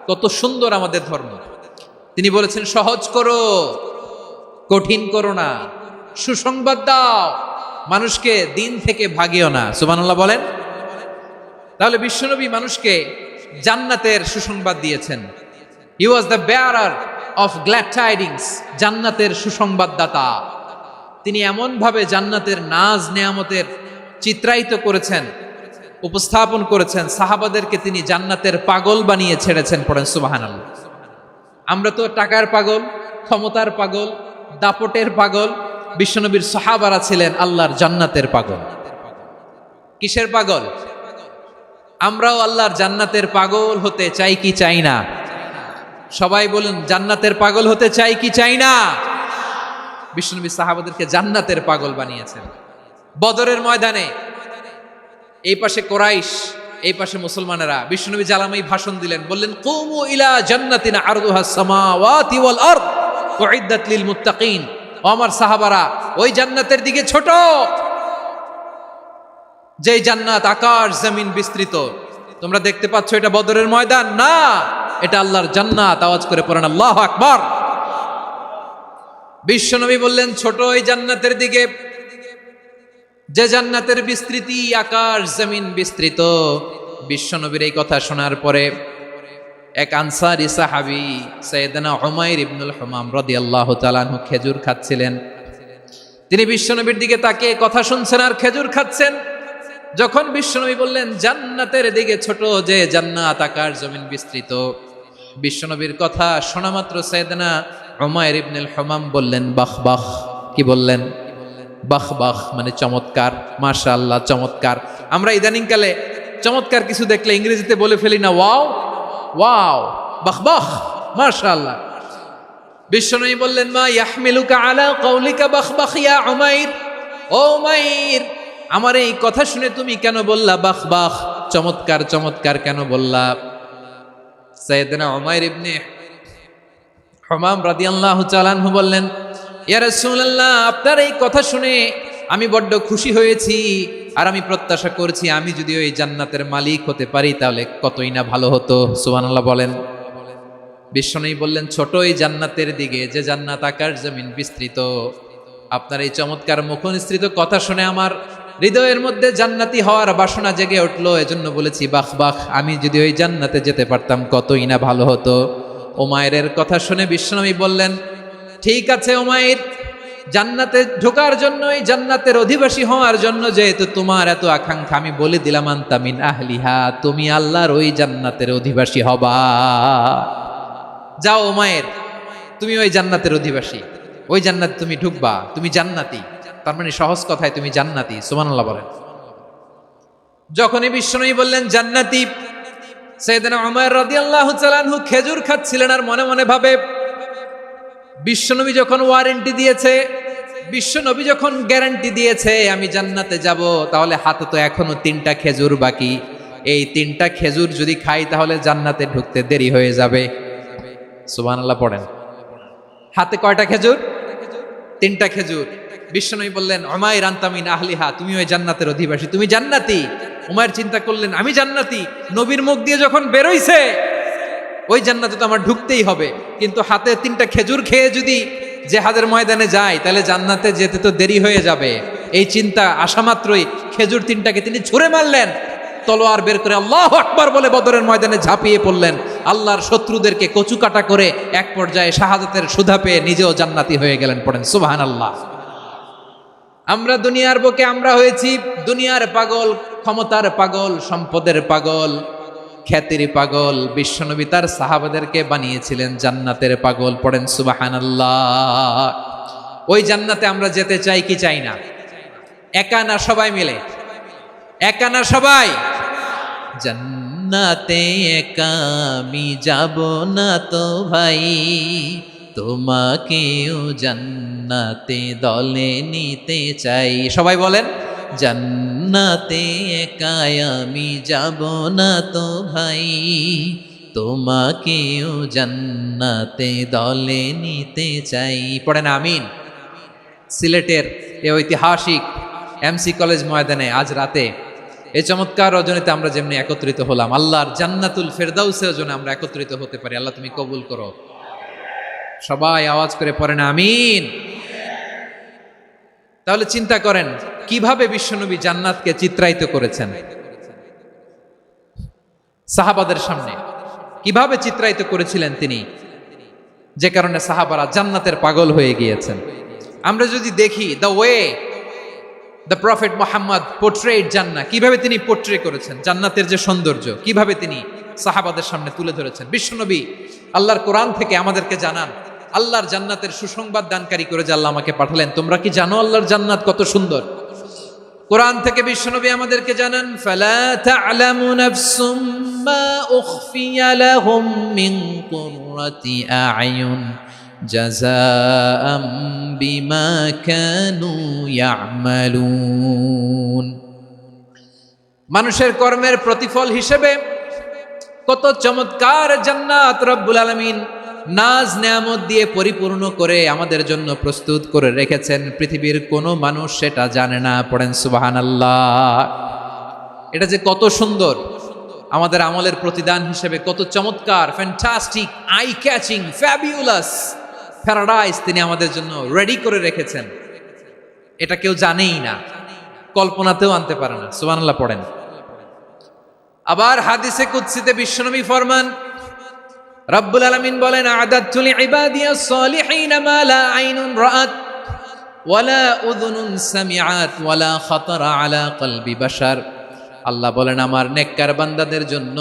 কত সুন্দর আমাদের ধর্ম। তিনি বলেছেন সহজ করো, কঠিন করো না, সুসংবাদ দাও, মানুষকে দিন থেকে ভাগিও না। সুবহানাল্লাহ বলেন। তাহলে বিশ্বনবী মানুষকে জান্নাতের সুসংবাদ দিয়েছেন। He was the bearer of glad tidings, জান্নাতের সুসংবাদদাতা। তিনি এমনভাবে জান্নাতের নাজ নেয়ামতের চিত্রায়িত করেছেন, উপস্থাপন করেছেন, সাহাবাদেরকে তিনি জান্নাতের পাগল বানিয়ে ছেড়েছেন। পড়েন সুবহানাল্লাহ। আমরা তো টাকার পাগল, ক্ষমতার পাগল, দাপটের পাগল। বিশ্বনবীর সাহাবারা ছিলেন আল্লাহর জান্নাতের পাগল। কিসের পাগল? আমরাও আল্লাহর জান্নাতের পাগল হতে চাই কি চাই না? সবাই বলুন, জান্নাতের পাগল হতে চাই কি চাই না? বিশ্বনবী সাহাবাদেরকে জান্নাতের পাগল বানিয়েছেন। বদরের ময়দানে এই পাশে কোরাইশ, এই পাশে মুসলমানেরা। বিশ্বনবী জালামাই ভাষণ দিলেন, বললেন কুমু ইলা জান্নাতিন আরদুহাস সামাওয়াতি ওয়াল আরদ উইদ্দাত লিল মুত্তাকিন। ও আমার সাহাবারা, ওই জান্নাতের দিকে ছোট, যেই জান্নাত আকাশ জমিন বিস্তৃত। তোমরা দেখতে পাচ্ছ এটা বদরের ময়দান না, এটা আল্লাহর জান্নাত। আওয়াজ করে পড়েন আল্লাহু আকবার। বিশ্বনবী বললেন ছোট ওই জান্নাতের দিকে, যে জান্নাতের বিস্তৃতি আকাশ জমিন বিস্তৃত। বিশ্বনবীর এই কথা শোনার পরে এক আনসারী সাহাবী সাইয়েদনা উমাইর ইবনুল হুমাম রাদিয়াল্লাহু তাআলা আনহু খেজুর খাচ্ছিলেন। তিনি বিশ্বনবীর দিকে তাকিয়ে কথা শুনছেন আর খেজুর খাচ্ছেন। যখন বিশ্বনবী বললেন জান্নাতের দিকে ছোট, যে জান্নাত আকাশ জমিন বিস্তৃত, বিশ্বনবীর কথা শোনা মাত্র সাইয়েদনা উমাইর ইবনুল হুমাম বললেন বাহ বাহ। কি বললেন? বাহ বাহ, মানে চমৎকার, মাশাআল্লাহ, চমৎকার। আমরা ইদানিং কালে চমৎকার কিছু দেখলে ইংরেজিতে বলে ফেলি না ওয়াও ওয়াও, বাহ বাহ, মাশাআল্লাহ। বিশ্বনবী বললেন মা ইয়াহমিলুকা আলা কাউলিকা বাহ বাহ ইয়া উমাইর। ও উমাইর, আমার এই কথা শুনে তুমি কেন বললা বাহ বাহ, চমৎকার চমৎকার কেন বললা? সাইয়েদনা উমাইর ইবনে হুমাম রাদিয়াল্লাহু তাআলা আনহু বললেন ইয়া রাসূলুল্লাহ, আপনার এই কথা শুনে আমি বড্ড খুশি হয়েছি, আর আমি প্রত্যাশা করছি আমি যদি ওই জান্নাতের মালিক হতে পারি তাহলে কতই না ভালো হতো। সুবহানাল্লাহ বলেন। বিশ্বনবী বললেন ছোট এই জান্নাতের দিকে, যে জান্নাত আকাশ জমিন বিস্তৃত। আপনার এই চমৎকার মুখনিসৃত কথা শুনে আমার হৃদয়ের মধ্যে জান্নাতি হওয়ার বাসনা জেগে উঠলো, এজন্য বলেছি বাহ বাহ, আমি যদি ওই জান্নাতে যেতে পারতাম কতই না ভালো হতো। উমাইরের কথা শুনে বিশ্বনবী বললেন ঠিক আছে উমাইর, জান্নাতে ঢোকার জন্য, এই জান্নাতের অধিবাসী হওয়ার জন্য যেহেতু তোমার এত আকাঙ্ক্ষা, আমি বলে দিলাম আনতা মিন আহলিহা, তুমি আল্লাহর ওই জান্নাতের অধিবাসী হবা। যাও উমাইর, তুমি ওই জান্নাতের অধিবাসী। ওই জান্নাতে তুমি ঢুকবা, তুমি জান্নাতি। তার মানে সহজ কথায় তুমি জান্নাতি। সুবহানাল্লাহ বলেন। যখনই বিশ্বনবী বললেন জান্নাতি, সাইয়েদনা উমর রাদিয়াল্লাহু তাআলা আনহু খেজুর খাচ্ছিলেন আর মনে মনে ভাবে, বিশ্বনবী যখন ওয়ারেন্টি দিয়েছে, বিশ্বনবী যখন গ্যারান্টি দিয়েছে আমি জান্নাতে যাব, তাহলে হাতে তো এখনো 3টা খেজুর বাকি। এই 3টা খেজুর যদি খাই তাহলে জান্নাতে ঢুকতে দেরি হয়ে যাবে। সুবহানাল্লাহ পড়েন। হাতে কয়টা খেজুর? 3টা খেজুর। বিশ্বনবী বললেন উমাইর আনতা মিন আহলিহা, তুমি ওই জান্নাতের অধিবাসী, তুমি জান্নাতি। উমাইর চিন্তা করলেন আমি জান্নাতি, নবীর মুখ দিয়ে যখন বেরোইছে ওই জান্নাতে তো আমার ঢুকতেই হবে, কিন্তু হাতে 3টা খেজুর খেয়ে যদি জিহাদের ময়দানে যায় তাহলে জান্নাতে যেতে তো দেরি হয়ে যাবে। এই চিন্তা আসা মাত্রই খেজুর 3টাকে তিনি ছুঁড়ে মারলেন, তলোয়ার বের করে আল্লাহু আকবার বলে বদরের ময়দানে ঝাঁপিয়ে পড়লেন। আল্লাহর শত্রুদেরকে কচুকাটা করে এক পর্যায়ে শাহাদাতের সুধা পেয়ে নিজেও জান্নাতি হয়ে গেলেন। পড়েন সুবহানাল্লাহ। আমরা দুনিয়ার বুকে আমরা হয়েছি দুনিয়ার পাগল, ক্ষমতার পাগল, সম্পদের পাগল, খ্যাতির পাগল। বিশ্বনবী তার সাহাবাদেরকে বানিয়েছিলেন জান্নাতের পাগল। পড়েন সুবহানাল্লাহ। ওই জান্নাতে আমরা যেতে চাই কি চাই না? একা না সবাই মিলে? একা না সবাই? জান্নাতে একা আমি যাব না তো ভাই, তোমাকেও জান্নাতে দলে নিতে চাই। সবাই বলেন জান্নাতে একা আমি যাব না তো ভাই, তোমাকেও জান্নাতে দলে নিতে চাই। পড়েন আমিন। সিলেটের এই ঐতিহাসিক এমসি কলেজ ময়দানে আজ রাতে এই চমৎকার রজনীতে আমরা যেমনি একত্রিত হলাম, আল্লাহর জান্নাতুল ফেরদাউসের জন্য আমরা একত্রিত হতে পারি। আল্লাহ তুমি কবুল করো। সবাই আওয়াজ করে পড়েন আমিন। তাহলে চিন্তা করেন কিভাবে বিশ্বনবী জান্নাতকে চিত্রায়িত করেছেন সাহাবাদের সামনে, কিভাবে চিত্রায়িত করেছিলেন তিনি, যে কারণে সাহাবারা জান্নাতের পাগল হয়ে গিয়েছেন। আমরা যদি দেখি the way the prophet Muhammad portrait জান্নাত, কিভাবে তিনি পোর্ট্রে করেছেন জান্নাতের যে সৌন্দর্য, কিভাবে তিনি সাহাবাদের সামনে তুলে ধরেছেন। বিশ্বনবী আল্লাহর কোরআন থেকে আমাদেরকে জানান আল্লাহর জান্নাতের সুসংবাদ দানকারী করে যে আল্লাহ আমাকে পাঠালেন। তোমরা কি জানো আল্লাহর জান্নাত কত সুন্দর? কোরআন থেকে বিশ্বনবী আমাদেরকে জানান ফালা তা'লামু নাফসুম মা উখফিয়া লাহুম মিন কুররাতি আ'য়ুন জাযাআম বিমা কানু ইয়া'মালুন। মানুষের কর্মের প্রতিফল হিসেবে কত চমৎকার জান্নাত রব্বুল আলামিন নাজ নেয়ামত দিয়ে পরিপূর্ণ করে আমাদের জন্য প্রস্তুত করে রেখেছেন। পৃথিবীর কোনো মানুষ সেটা জানে না। পড়েন সুবহানাল্লাহ। এটা যে কত সুন্দর, আমাদের আমলের প্রতিদান হিসেবে কত চমৎকার, fantastic, eye catching, fabulous paradise তিনি আমাদের জন্য রেডি করে রেখেছেন। এটা কেউ জানেই না, কল্পনাতেও আনতে পারে না। সুবহানাল্লাহ পড়েন। আবার হাদিসে কুদসিতে বিশ্বনবী ফরমান, রব্বুল আলামিন বলেন আ'দাতু লিইবাদিয়াস সালিহিনা মা লা আইনুন রাআত ওয়ালা উযুনুন সামিআত ওয়ালা খাতারা আলা কলবি বাশার। আল্লাহ বলেন আমার নেককার বান্দাদের জন্য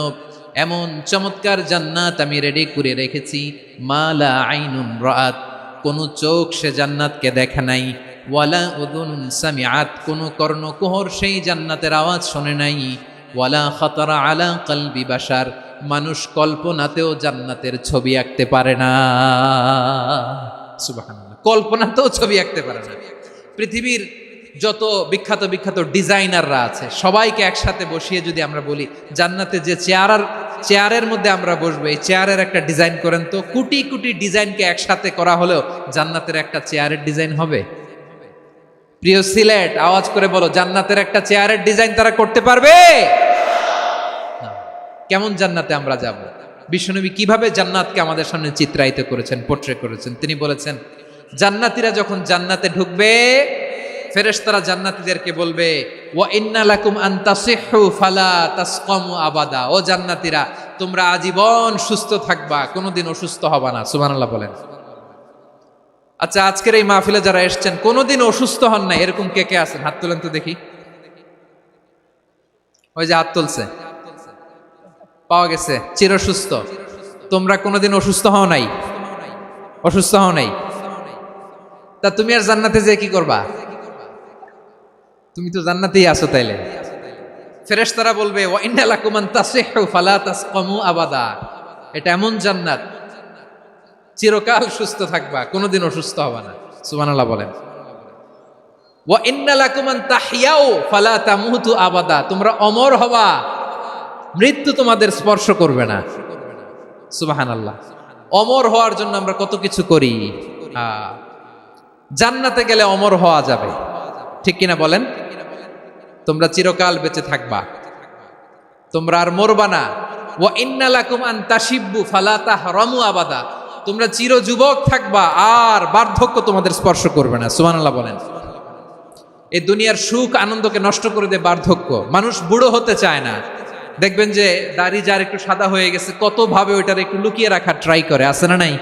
এমন চমৎকার জান্নাত আমি রেডি করে রেখেছি, মা লা আইনুন রাআত, কোন চোখ সে জান্নাতকে দেখে নাই, ওয়ালা উযুনুন সামিআত, কোন কর্ণকুহর সেই জান্নাতের আওয়াজ শোনে নাই, ওয়ালা খাতারা আলা কলবি বাশার, মানুষ কল্পনাতেও জান্নাতের ছবি আঁকতে পারে না। সুবহানাল্লাহ, কল্পনাতেও ছবি আঁকতে পারে না। পৃথিবীর যত বিখ্যাত বিখ্যাত ডিজাইনাররা আছে সবাইকে একসাথে বসিয়ে যদি আমরা বলি জান্নাতে যে চেয়ারের মধ্যে আমরা বসবো, এই চেয়ারের একটা ডিজাইন করেন তো, কোটি কোটি ডিজাইনকে একসাথে করা হলেও জান্নাতের একটা চেয়ারের ডিজাইন হবে? প্রিয় সিলেট, আওয়াজ করে বলো, জান্নাতের একটা চেয়ারের ডিজাইন তারা করতে পারবে? কেমন জান্নাতে আমরা যাব? বিশ্বনবী কিভাবে জান্নাতকে আমাদের সামনে চিত্রায়িত করেছেন, পোর্ট্রে করেছেন। তিনি বলেছেন জান্নাতীরা যখন জান্নাতে ঢুকবে ফেরেশতারা জান্নাতীদেরকে বলবে ওয়া ইন্না লাকুম আন তাসিহু ফালা তাসকামু আবাদা, ও জান্নাতীরা তোমরা আজীবন সুস্থ থাকবা, কোনোদিন অসুস্থ হবা না। সুবহানাল্লাহ বলেন। আচ্ছা, আজকের এই মাহফিলে যারা এসেছেন কোনোদিন অসুস্থ হন না এরকম কে কে আছেন? হাত তোলেন তো দেখি। ওই যে হাত তুলছে, পাওয়া গেছে, চিরসুস্থ। তোমরা কোনোদিন অসুস্থ হও নাই? অসুস্থ হও নাই? তা তুমি আর জান্নাতে যে কি করবা? তুমি তো জান্নাতেই আছো তাইলে। ফেরেশতারা বলবে ওয়া ইন্না লাকুম আন তাসিহু ফালা তাসকামু আবাদা, এটা এমন জান্নাত চিরকাল সুস্থ থাকবা, কোনোদিন অসুস্থ হবে না। সুবহানাল্লাহ বলেন। ওয়া ইন্না লাকুম আন তাহইয়াউ ফালা তামুতু আবাদা, তোমরা অমর হবা, মৃত্যু তোমাদের স্পর্শ করবে না। সুবহানাল্লাহ। অমর হওয়ার জন্য আমরা কত কিছু করি। জান্নাতে গেলে অমর হওয়া যাবে, ঠিক কিনা বলেন? তোমরা চিরকাল বেঁচে থাকবা, তোমরা আর মরবা না। ওয়া ইন্না লাকুম আন তাশিব্বু ফালা তাহরামু আবাদা, তোমরা চির যুবক থাকবা, আর বার্ধক্য তোমাদের স্পর্শ করবে না। সুবহানাল্লাহ বলেন। এই দুনিয়ার সুখ আনন্দকে নষ্ট করে দেয় বার্ধক্য। মানুষ বুড়ো হতে চায় না। দেখবেন যে দাড়ি যার একটু সাদা হয়ে গেছে, কত ভাবে ওইটার একটু লুকিয়ে রাখার ট্রাই করে, আছে না নাই?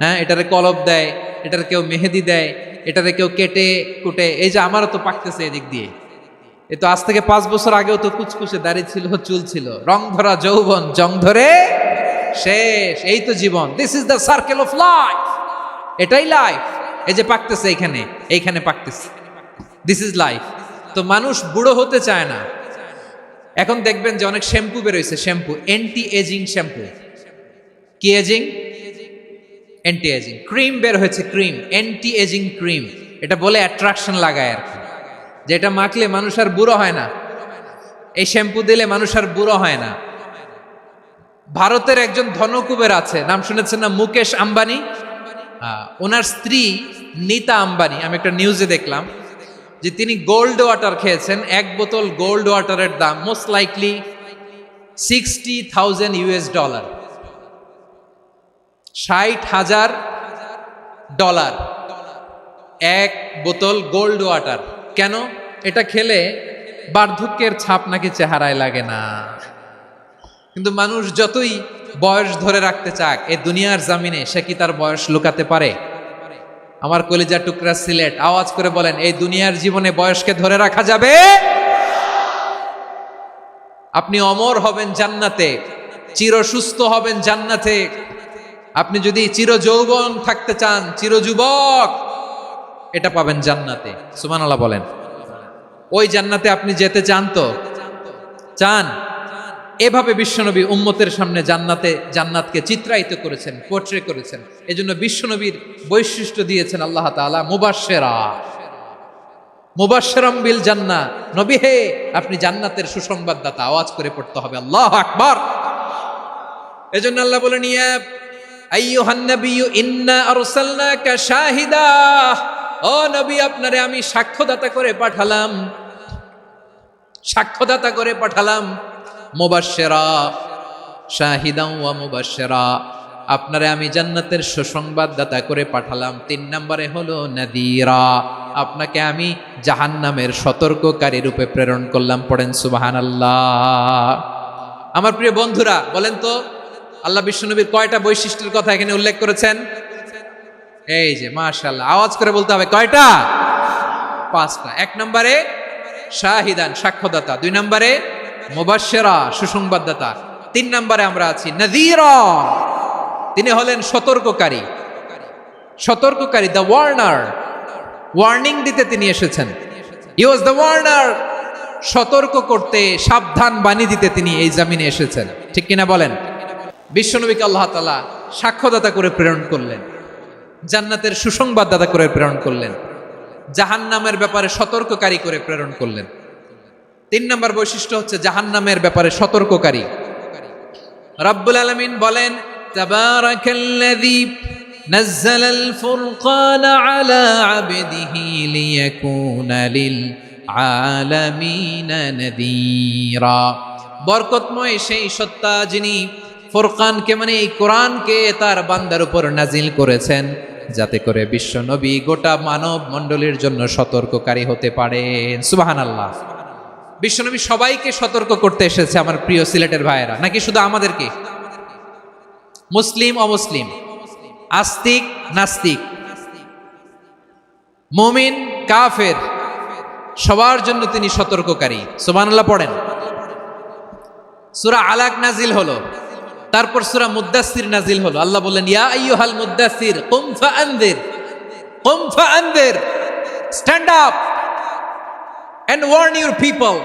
হ্যাঁ, এটারে কলপ দেয়, এটার কেউ মেহেদি দেয়, এটারে কেউ কেটে কুটে। এই যে আমারও তো পাকতেছে এদিক দিয়ে, এ তো আজ থেকে 5 বছর আগেও তো কুচকুচে দাড়ি ছিল, চুল ছিল, রং ধরা যৌবন জং ধরে শেষ। এই তো জীবন। This is the circle of life, এটাই লাইফ। এই যে পাকতেছে এইখানে পাকতেছে, দিস ইজ লাইফ। তো মানুষ বুড়ো হতে চায় না। এখন দেখবেন যে অনেক শ্যাম্পু বেরোইছে, শ্যাম্পু অ্যান্টি এজিং শ্যাম্পু। কি এজিং? Anti ageing. ক্রিম বের হয়েছে, ক্রিম, অ্যান্টি এজিং ক্রিম। এটা বলে অ্যাট্রাকশন লাগায় আর কি, যে এটা মাখলে মানুষ আর বুড়ো হয় না, এই শ্যাম্পু দিলে মানুষ আর বুড়ো হয় না। ভারতের একজন ধনকুবের আছে, নাম শুনেছেন না? মুকেশ আম্বানি। ওনার স্ত্রী নীতা আম্বানি, আমি একটা নিউজে দেখলাম যে তিনি গোল্ড ওয়াটার খেয়েছেন। 1 বোতল গোল্ড ওয়াটারের দাম মোস্ট লাইকলি $60,000 $60,000 1 বোতল গোল্ড ওয়াটার। কেন? এটা খেলে বার্ধক্যের ছাপ নাকি চেহারায় লাগে না। কিন্তু মানুষ যতই বয়স ধরে রাখতে চাক এই দুনিয়ার জামিনে, সে কি তার বয়স লুকাতে পারে? আমার কলিজা টুকরা সিলেট, আওয়াজ করে বলেন, এই দুনিয়ার জীবনে বয়সকে ধরে রাখা যাবে? আপনি অমর হবেন জান্নাতে, চির সুস্থ হবেন জান্নাতে। আপনি যদি চির যৌবন থাকতে চান, চির যুবক, এটা পাবেন জান্নাতে। সুবহানাল্লাহ বলেন। ওই জান্নাতে আপনি যেতে চান তো? চান? এভাবে বিশ্বনবী উম্মতের সামনে জান্নাতকে চিত্রায়িত করেছেন, পোর্ট্রে করেছেন। এজন্য বিশ্বনবীর বৈশিষ্ট্য দিয়েছেন আল্লাহ তাআলা মুবাশশিরাম বিল জান্নাহ। নবী হে, আপনি জান্নাতের সুসংবাদদাতা। আওয়াজ করে পড়তে হবে আল্লাহু আকবার। এজন্য আল্লাহ বলেন, ইয়া আইয়ুহান নাবিয়্যু ইন্না আরসালনাকা শাহিদা, ও নবী, আপনারে আমি সাক্ষ্যদাতা করে পাঠালাম। মুবাশশিরা শাহিদান ওয়া মুবাশশিরা, আপনারে আমি জান্নাতের সুসংবাদদাতা করে পাঠালাম। 3 নম্বরে হলো নাযীরা, আপনাকে আমি জাহান্নামের সতর্ককারী রূপে প্রেরণ করলাম। পড়েন সুবহানাল্লাহ। আমার প্রিয় বন্ধুরা, বলেন তো আল্লাহ বিশ্বনবীর কয়টা বৈশিষ্ট্যের কথা এখানে উল্লেখ করেছেন? এই যে মাশাআল্লাহ, আওয়াজ করে বলতে হবে, কয়টা? 5টা। 1 নম্বরে শাহিদান, সাক্ষ্যদাতা। 2 নম্বরে মুবাশশিরা, সুসংবাদদাতা। 3 নম্বরে আমরা আছি নাযীরা, তিনি হলেন সতর্ককারী। দ্য ওয়ার্নার, ওয়ার্নিং দিতে তিনি এসেছেন। হি ওয়াজ দ্য ওয়ার্নার, সতর্ক করতে, সাবধান বাণী দিতে তিনি এই জামিনে এসেছেন। ঠিক কিনা বলেন? বিশ্বনবীকে আল্লাহ তাআলা সাক্ষ্যদাতা করে প্রেরণ করলেন, জান্নাতের সুসংবাদদাতা করে প্রেরণ করলেন, জাহান্নামের ব্যাপারে সতর্ককারী করে প্রেরণ করলেন। 3 নম্বর বৈশিষ্ট্য হচ্ছে জাহান্নামের ব্যাপারে সতর্ককারী। রব্বুল আলামিন বলেন, তাবারাকাল্লাযী নাযালাল ফুরকানা আলা আবদিহি লিয়াকুনা লিল আলামিনা নাযীরা। বরকতময় সেই সত্তা যিনি ফুরকানকে, মানে এই কোরআনকে তার বান্দার উপর নাজিল করেছেন, যাতে করে বিশ্ব নবী গোটা মানব মণ্ডলীর জন্য সতর্ককারী হতে পারেন। সুবহানাল্লাহ। বিশ্বনবী সবাইকে সতর্ক করতে এসেছে, আমার প্রিয় সিলেটের ভাইয়েরা, নাকি শুধু আমাদেরকে? মুসলিম অমুসলিম, আস্তিক নাস্তিক, মুমিন কাফের, সবার জন্য তিনি সতর্ককারী। সুবহানাল্লাহ পড়েন। সূরা আলাক নাজিল হলো, তারপর সূরা মুদ্দাসসির নাজিল হলো। আল্লাহ বললেন, ইয়া আইয়ুহাল মুদ্দাসসির কুম ফাআনযির, কুম ফাআনদির, stand up and warn your people.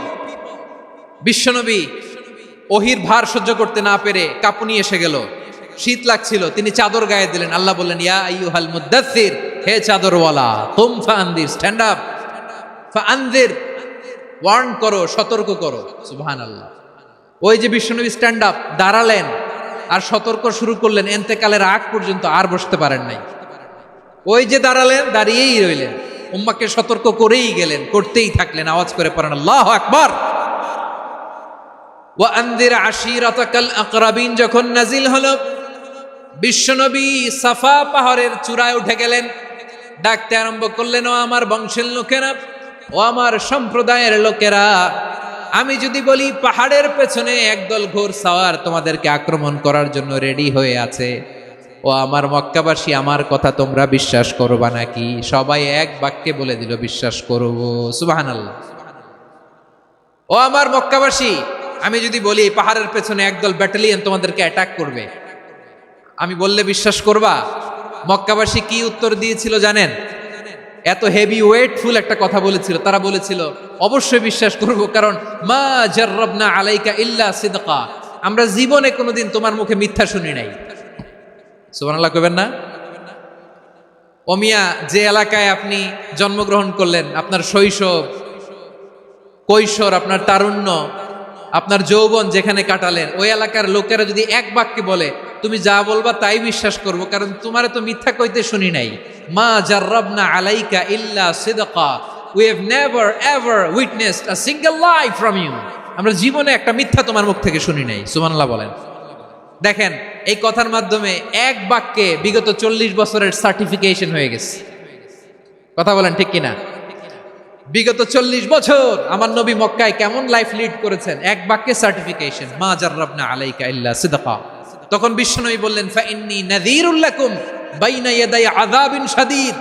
বিশ্বনবী ওহির ভার সহ্য করতে না পেরে কাঁপুনি এসে গেল, শীত লাগছিল, তিনি চাদর গায়ে দিলেন। আল্লাহ বললেন, ইয়া আইয়ুহাল মুদ্দাসসির, হে চাদরওয়ালা, কুম ফাআনদির, স্ট্যান্ড আপ, ফাআনদির, ওয়ার্ন করো, সতর্ক করো। সুবহানাল্লাহ। ওই যে বিশ্বনবী স্ট্যান্ড আপ, দাঁড়ালেন আর সতর্ক শুরু করলেন, এন্তেকালের আগ পর্যন্ত আর বসতে পারেন নাই। ওই যে দাঁড়ালেন, দাঁড়িয়েই রইলেন, উম্মাকে সতর্ক করেই গেলেন, করতেই থাকলেন। আওয়াজ করে পড়েন আল্লাহু আকবার। ওয়া আনদির আশিরাতাকাল আকরাবিন যখন নাজিল হলো, বিশ্বনবী সাফা পাহাড়ের চূড়ায় উঠে গেলেন, ডাকতে আরম্ভ করলেন, ও আমার বংশের লোকেরা, ও আমার সম্প্রদায়ের লোকেরা, আমি যদি বলি পাহাড়ের পেছনে একদল ঘোড়সাওয়ার তোমাদেরকে আক্রমণ করার জন্য রেডি হয়ে আছে, ও আমার মক্কাবাসী, আমার কথা তোমরা বিশ্বাস করবা নাকি? সবাই এক বাক্যে বলে দিল, বিশ্বাস করব। সুবহানাল্লাহ। ও আমার মক্কাবাসী, আমি যদি বলি পাহাড়ের পেছনে একদল ব্যাটালিয়ন তোমাদেরকে অ্যাটাক করবে, আমি বললে বিশ্বাস করবা? মক্কাবাসী কি উত্তর দিয়েছিল জানেন? এত হেভি ওয়েটফুল একটা কথা বলেছিল। তারা বলেছিল, অবশ্যই বিশ্বাস করব, কারণ মা জাররাবনা আলাইকা ইল্লা সিদকা, আমরা জীবনে কোনোদিন তোমার মুখে মিথ্যা শুনি নাই। সুবহানাল্লাহ কইবেন না? ও মিয়া, যে এলাকায় আপনি জন্মগ্রহণ করলেন, আপনার শৈশব, কৈশোর, আপনার তারুণ্য, আপনার যৌবন যেখানে কাটালেন, ওই এলাকার লোকেরা যদি এক বাক্যে বলে তুমি যা বলবা তাই বিশ্বাস করব, কারণ তোমারে তো মিথ্যা কইতে শুনি নাই। মা জাররাবনা আলাইকা ইল্লা সিদকা, we have never ever witnessed a single lie from you, আমরা জীবনে একটা মিথ্যা তোমার মুখ থেকে শুনি নাই। সুবহানাল্লাহ বলেন। দেখেন, এই কথার মাধ্যমে এক বাক্যে বিগত 40 বছরের সার্টিফিকেশন হয়ে গেছে। কথা বলেন ঠিক কিনা? বিগত 40 বছর আমার নবী মক্কায় কেমন লাইফ লিড করেছেন, এক বাক্যে সার্টিফিকেশন, মা জাররাবনা আলাইকা ইল্লা সিদকা। তখন বিশ্বনবী বললেন, ফাইন্নী নাযীরুল লাকুম বাইনা ইয়াদাই আযাবিন শাদীদ,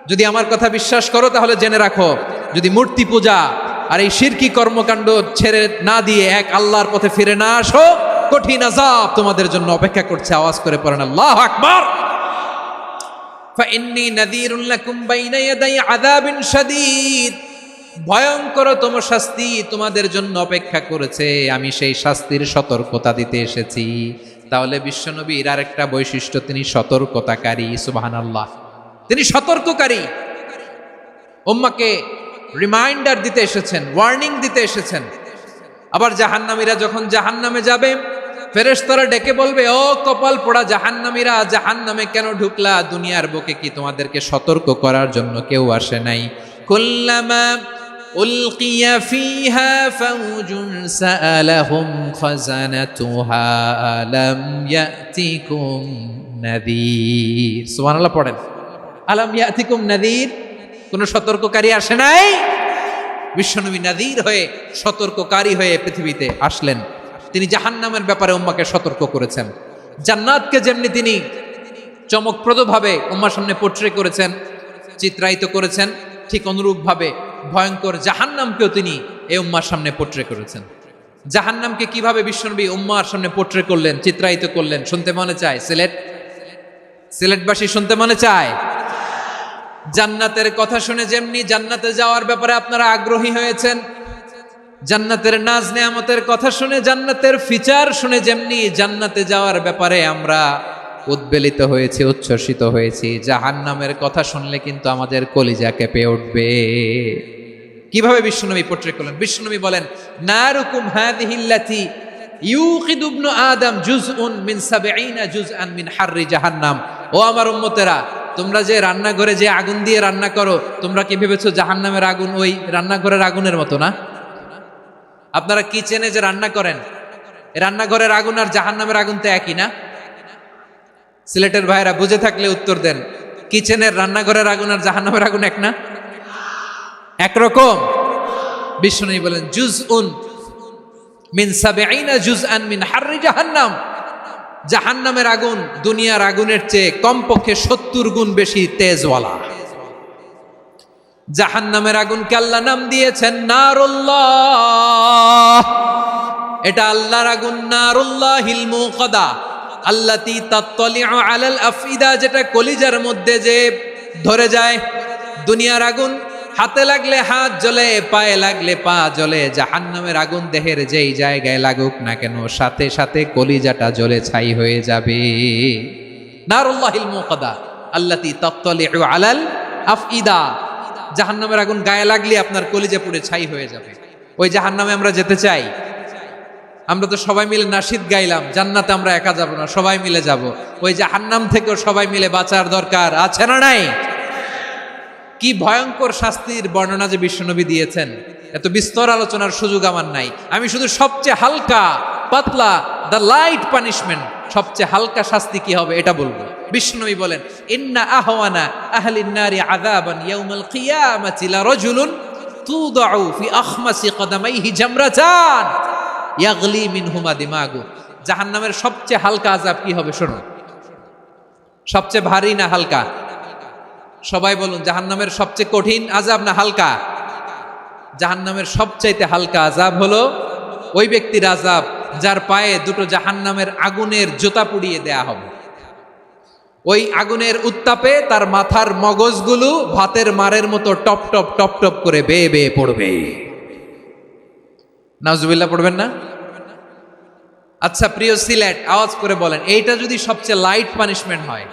যদি আমার কথা বিশ্বাস করো তাহলে জেনে রাখো, যদি মূর্তি পূজা আর এই শিরকি কর্মকাণ্ড ছেড়ে না দিয়ে এক আল্লাহর পথে ফিরে না আসো, কঠিন আযাব তোমাদের জন্য অপেক্ষা করছে। আওয়াজ করে পড়েন আল্লাহু আকবার। ফাইন্নী নাযীরুল লাকুম বাইনা ইয়াদাই আযাবিন শাদীদ, ভয়ঙ্কর তোমার শাস্তি তোমাদের জন্য অপেক্ষা করেছে, আমি সেই শাস্তির সতর্কতা দিতে এসেছি। তাহলে বিশ্বনবীর আরেকটা বৈশিষ্ট্য, তিনি সতর্কতাকারী। সুবহানাল্লাহ, তিনি সতর্ককারী। উম্মাকে রিমাইন্ডার দিতে এসেছেন, ওয়ার্নিং দিতে এসেছেন। আবার জাহান্নামীরা যখন জাহান্নামে যাবে, ফেরেশতারা ডেকে বলবে, ও কপাল পোড়া জাহান্নামীরা, জাহান্নামে কেন ঢুকলা? দুনিয়ার বুকে কি তোমাদেরকে সতর্ক করার জন্য কেউ আসে নাই? কুল্লামা উলকিয়া ফিহা ফাউজুন সাআলাহুম খাযানাতুহা আলাম ইয়াতিকুম নাযীর। সুবহানাল্লাহ পড়েন, আলাম ইয়াতিকুম নাযীর, কোন সতর্ককারী আসে নাই? বিশ্বনবী নাযীর হয়ে, সতর্ককারী হয়ে পৃথিবীতে আসলেন। তিনি জাহান্নামের ব্যাপারে উম্মাকে সতর্ক করেছেন। জান্নাতকে যেমনি তিনি চমকপ্রদভাবে উম্মার সামনে পোট্রে করেছেন, চিত্রায়িত করেছেন, ঠিক অনুরূপভাবে ভয়ঙ্কর জাহান্নামকেও তিনি এই উম্মার সামনে পোট্রে করেছেন। জাহান্নামকে কিভাবে বিশ্বনবী উম্মার সামনে পোট্রে করলেন, চিত্রায়িত করলেন, শুনতে মনে চায়? সিলেটবাসী শুনতে মনে চায়? জান্নাতের কথা শুনে যেমনি জান্নাতে যাওয়ার ব্যাপারে আপনারা আগ্রহী হয়েছেন, জান্নাতের নাজ নেয়ামতের কথা শুনে, জান্নাতের ফিচার শুনে যেমনি জান্নাতে যাওয়ার ব্যাপারে আমরা উদ্বেলিত হয়েছি, উচ্ছ্বসিত হয়েছি, জাহান্নামের কথা শুনলে কিন্তু আমাদের কলিজা কেঁপে উঠবে। কিভাবে বিশ্বনবী পোট্রে করলেন? বিশ্বনবী বলেন, নারুকুম হাযিহিল্লাতী ইউকিদু ইবনু আদম জুজউন মিন ৭০ জুজআন মিন হাররি জাহান্নাম। ও আমার উম্মতেরা, তোমরা যে রান্নাঘরে যে আগুন দিয়ে রান্না করো, তোমরা কি ভেবেছো জাহান্নামের আগুন ওই রান্নাঘরের আগুনের মতো না? আপনারা কিচেনে যে রান্না করেন, রান্নাঘরের আগুন আর জাহান্নামের আগুন তো একই না? সিলেটের ভাইরা বুঝে থাকলে উত্তর দেন, কিচেনের রান্নাঘরের আগুন আর জাহান্নামের আগুন এক না? একরকম? বিশ্বনবী বলেন, জুজউন মিন ৭০ জুজআন মিন হাররি জাহান্নাম, জাহান্নামের আগুন দুনিয়ার আগুনের চেয়ে কমপক্ষে ৭০ গুণ বেশি তেজওয়ালা। জাহান্নামের আগুনকে আল্লাহ নাম দিয়েছেন নারুল্লাহ। এটা আল্লাহর আগুন, নারুল্লাহিল মুকাদা আল্লাতী তাত্তালিউ আলাল আফইদা, যেটা কলিজার মধ্যে যে ধরে যায়। দুনিয়ার আগুন হাতে লাগলে হাত জ্বলে, পায়ে লাগলে পা জ্বলে। জাহান্নামের আগুন দেহের যেই জায়গায় লাগুক না কেন, সাথে সাথে কলিজাটা জ্বলে ছাই হয়ে যাবে। নারুল্লাহিল মুকাদা আল্লাতী তাত্তালিউ আলাল আফইদা। জাহান্নামের আগুন গায়ে লাগলে আপনার কলিজা পুড়ে ছাই হয়ে যাবে। ওই জাহান্নামে আমরা যেতে চাই? আমরা তো সবাই মিলে নাশিদ গাইলাম, জান্নাতে আমরা একা যাব না, সবাই মিলে যাব। ওই জাহান্নাম থেকেও সবাই মিলে বাঁচার দরকার আছে না নাই? কি ভয়ঙ্কর শাস্তির বর্ণনা যে বিশ্বনবী দিয়েছেন, এত বিস্তর আলোচনার সুযোগ আমার নাই। আমি শুধু সবচেয়ে হালকা পাতলা, দ্য লাইট পানিশমেন্ট, সবচেয়ে হালকা শাস্তি কি হবে এটা বলবো। বিশ্বনবী বলেন, ইন্না আহওয়ানা আহলিন নারি আযাবান ইয়াউমাল কিয়ামাতি লারাজুলুন তুদাউ ফি আখমাসি কদামাইহি জামরাতান ইয়াগলি মিনহুমা দিমাগু। জাহান্নামের সবচেয়ে হালকা আযাব কি হবে শোনো। সবচেয়ে ভারী না হালকা? সবাই বলুন, জাহান্নামের সবচেয়ে কঠিন আযাব না হালকা? জাহান্নামের সবচাইতে হালকা আযাব হলো ওই ব্যক্তির আযাব যার পায়ে দুটো জাহান্নামের আগুনের জুতা পুড়িয়ে দেয়া হবে। ওই আগুনের উত্তাপে তার মাথার মগজগুলো ভাতের মারের মতো টপ টপ টপ টপ করে বেয়ে বেয়ে পড়বে। নাউজুবিল্লাহ পড়বেন না? আচ্ছা প্রিয় সিলেট, আওয়াজ করে বলেন, এইটা যদি সবচেয়ে লাইট পানিশমেন্ট হয়,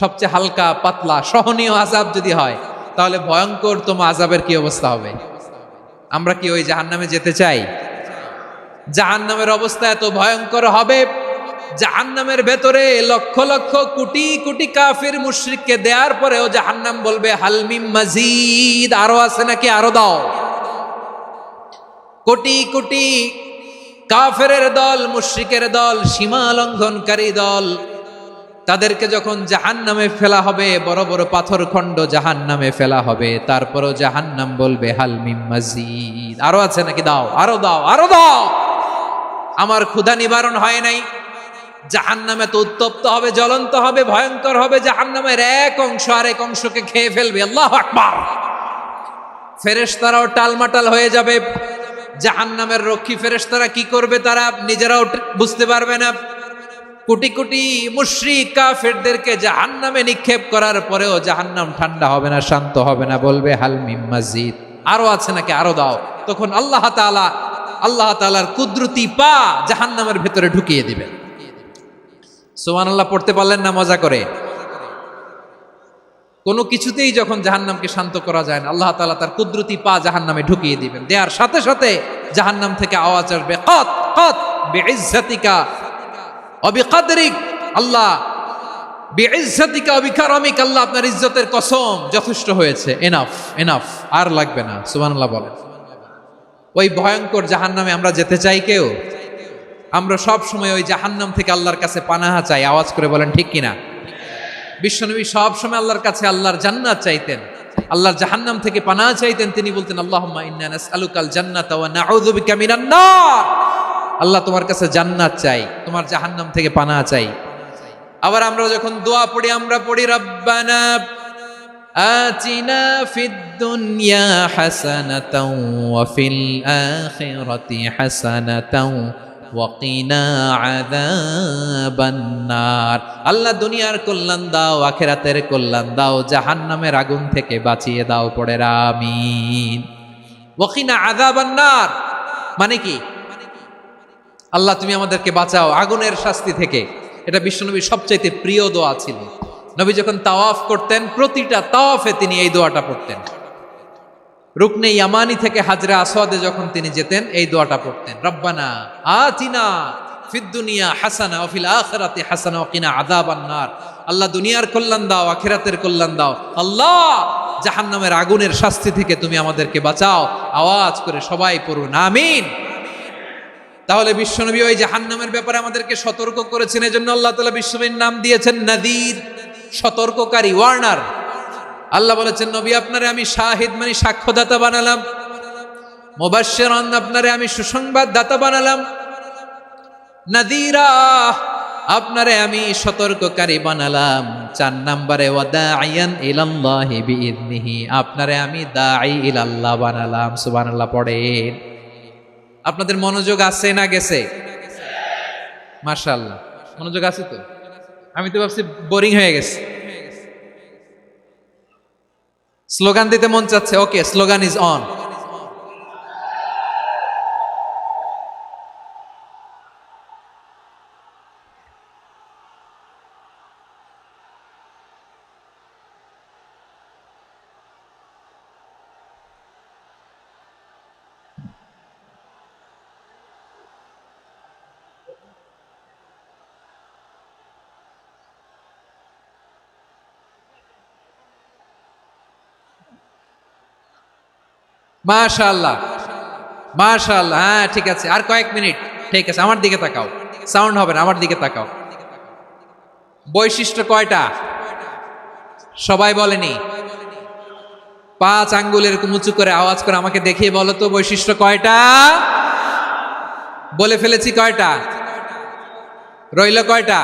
সবচেয়ে হালকা পাতলা সহনীয় আযাব যদি হয়, তাহলে ভয়ঙ্কর তোমা আযাবের কি অবস্থা হবে? আমরা কি ওই জাহান্নামে যেতে চাই? জাহান্নামের অবস্থা এত ভয়ঙ্কর হবে, জাহান্নামের ভেতরে লক্ষ লক্ষ কোটি কোটি কাফির মুশরিককে দেওয়ার পরেও জাহান্নাম বলবে হাল মিম মাজিদ, আরো আছে নাকি, আরো দাও। কোটি কোটি কাফেরের দল, মুশরিকের দল, সীমা লঙ্ঘনকারী দল, তাদেরকে যখন জাহান্নামে ফেলা হবে, বড় বড় পাথর খণ্ড জাহান্নামে ফেলা হবে, তারপরও জাহান্নাম বলবে হাল মিম মাজিদ, আরো আছে নাকি, দাও, আরো দাও, আরো দাও। আমার ক্ষুধা নিবারণ হয় নাই। জাহান্নামে তো উত্তপ্ত হবে, জ্বলন্ত হবে, ভয়ঙ্কর হবে। জাহান্নামের এক অংশ আরেক অংশকে খেয়ে ফেলবে। আল্লাহু আকবার। ফেরেশতারাও টালমাটাল হয়ে যাবে। জাহান্নামের রক্ষী ফেরেশতারা কি করবে তারা নিজেরাও বুঝতে পারবে না। কোটি কোটি মুশরিক কাফেরদেরকে জাহান্নামে নিক্ষেপ করার পরেও জাহান্নাম ঠান্ডা হবে না, শান্ত হবে না, বলবে হাল মিম মাজিদ, আরো আছে নাকি, আরো দাও। তখন আল্লাহ তাআলার কুদরতি পা জাহান্নামের ভেতরে ঢুকিয়ে দিবেন। সুবহানাল্লাহ পড়তে পারলেন না মজা করে? কোনো কিছুতেই যখন জাহান্নামকে শান্ত করা যায় না, আল্লাহ তাআলা তার কুদরতি পা জাহান্নামে ঢুকিয়ে দিবেন। দেওয়ার সাথে সাথে জাহান্নাম থেকে আওয়াজ আসবে, কত কত বিইজ্জাতিকা ওয়া বিকদরিক, আল্লাহ বিইজ্জাতিকা ওয়া বিকারামিক, আল্লাহ আপনার ইজ্জতের কসম, যথেষ্ট হয়েছে, এনাফ এনাফ, আর লাগবে না। সুবহানাল্লাহ বলেন। ওই ভয়ঙ্কর জাহান্নামে আমরা যেতে চাই কেউ? আমরা সব সময় ওই জাহান্নাম থেকে আল্লাহর কাছে পানাহা চাই। আওয়াজ করে বলেন ঠিক কিনা? বিশ্বনবী সব সময় আল্লাহর কাছে আল্লাহর জান্নাত চাইতেন, আল্লাহর জাহান্নাম থেকে পানাহা চাইতেন। তিনি বলতেন, আল্লাহুম্মা ইন্না নাসআলুকাল জান্নাতা ওয়া নাউযু বিকা মিনান নার। আল্লাহ তোমার কাছে জান্নাত চাই, তোমার জাহান্নাম থেকে পানাহা চাই। আবার আমরা যখন দোয়া পড়ি, আমরা পড়ি রব্বানা আতিনা ফিদ দুনিয়া হাসানাতাও ওয়া ফিল আখিরাতি হাসানাতাও ওয়া কিনা আযাবান নার। আল্লাহ দুনিয়ার কল্যাণ দাও, আখিরাতের কল্যাণ দাও, জাহান্নামের আগুন থেকে বাঁচিয়ে দাও, পড়ে আমিন। ওয়া কিনা আযাবান নার মানে কি? আল্লাহ তুমি আমাদেরকে বাঁচাও আগুনের শাস্তি থেকে। এটা বিশ্বনবীর সবচাইতে প্রিয় দোয়া ছিল। নবী যখন তাওয়াফ করতেন, প্রতিটা তাওয়াফে তিনি এই দোয়াটা পড়তেন। রুকনে ইয়ামানি থেকে হাজরে আসওয়াদে যখন তিনি যেতেন, এই দোয়াটা পড়তেন, রব্বানা আতিনা ফিদ দুনিয়া হাসানা ওয়া ফিল আখিরাতি হাসানা ওয়া কিনা আযাবান নার। আল্লাহ দুনিয়ার কল্যাণ দাও, আখিরাতের কল্যাণ দাও। আল্লাহ জাহান্নামের আগুনের শাস্তি থেকে তুমি আমাদেরকে বাঁচাও। আওয়াজ করে সবাই পড়ুন আমিন। তাহলে বিশ্বনবী ওই জাহান্নামের ব্যাপারে আমাদেরকে সতর্ক করেছেন। এজন্য আল্লাহ তাআলা বিশ্বনবীর নাম দিয়েছেন নাযীর, সতর্ককারী, ওয়ার্নার। আল্লাহ বলেছেন, নবী আপনারে আমি শাহিদ মানে সাক্ষ্যদাতা বানালাম, মুবাশশিরান আপনারে আমি সুসংবাদ দাতা বানালাম, নাযীরা আপনারে আমি সতর্ককারী বানালাম। 4 নম্বরে ওয়া দাঈয়ান ইলাল্লাহি বিইذনিহি, আপনারে আমি দাঈ ইলাল্লাহ বানালাম। সুবহানাল্লাহ পড়েন। আপনাদের মনোযোগ আছে না গেছে? মাশাআল্লাহ মনোযোগ আছে তো। আমি তো ভাবছি বোরিং হয়ে গেছে। স্লোগান দিতে মন চাচ্ছে, ওকে, স্লোগান ইজ অন। মাশাআল্লাহ, মাশাআল্লাহ। হ্যাঁ, ঠিক আছে, আর কয়েক মিনিট। ঠিক আছে, আমার দিকে তাকাও, সাউন্ড হবে না, আমার দিকে তাকাও। বৈশিষ্ট্য কয়টা সবাই বলেনি? 5 আঙ্গুল এরকম উঁচু করে আওয়াজ করে আমাকে দেখিয়ে বলো তো বৈশিষ্ট্য কয়টা? বলে ফেলেছি কয়টা? রইল কয়টা?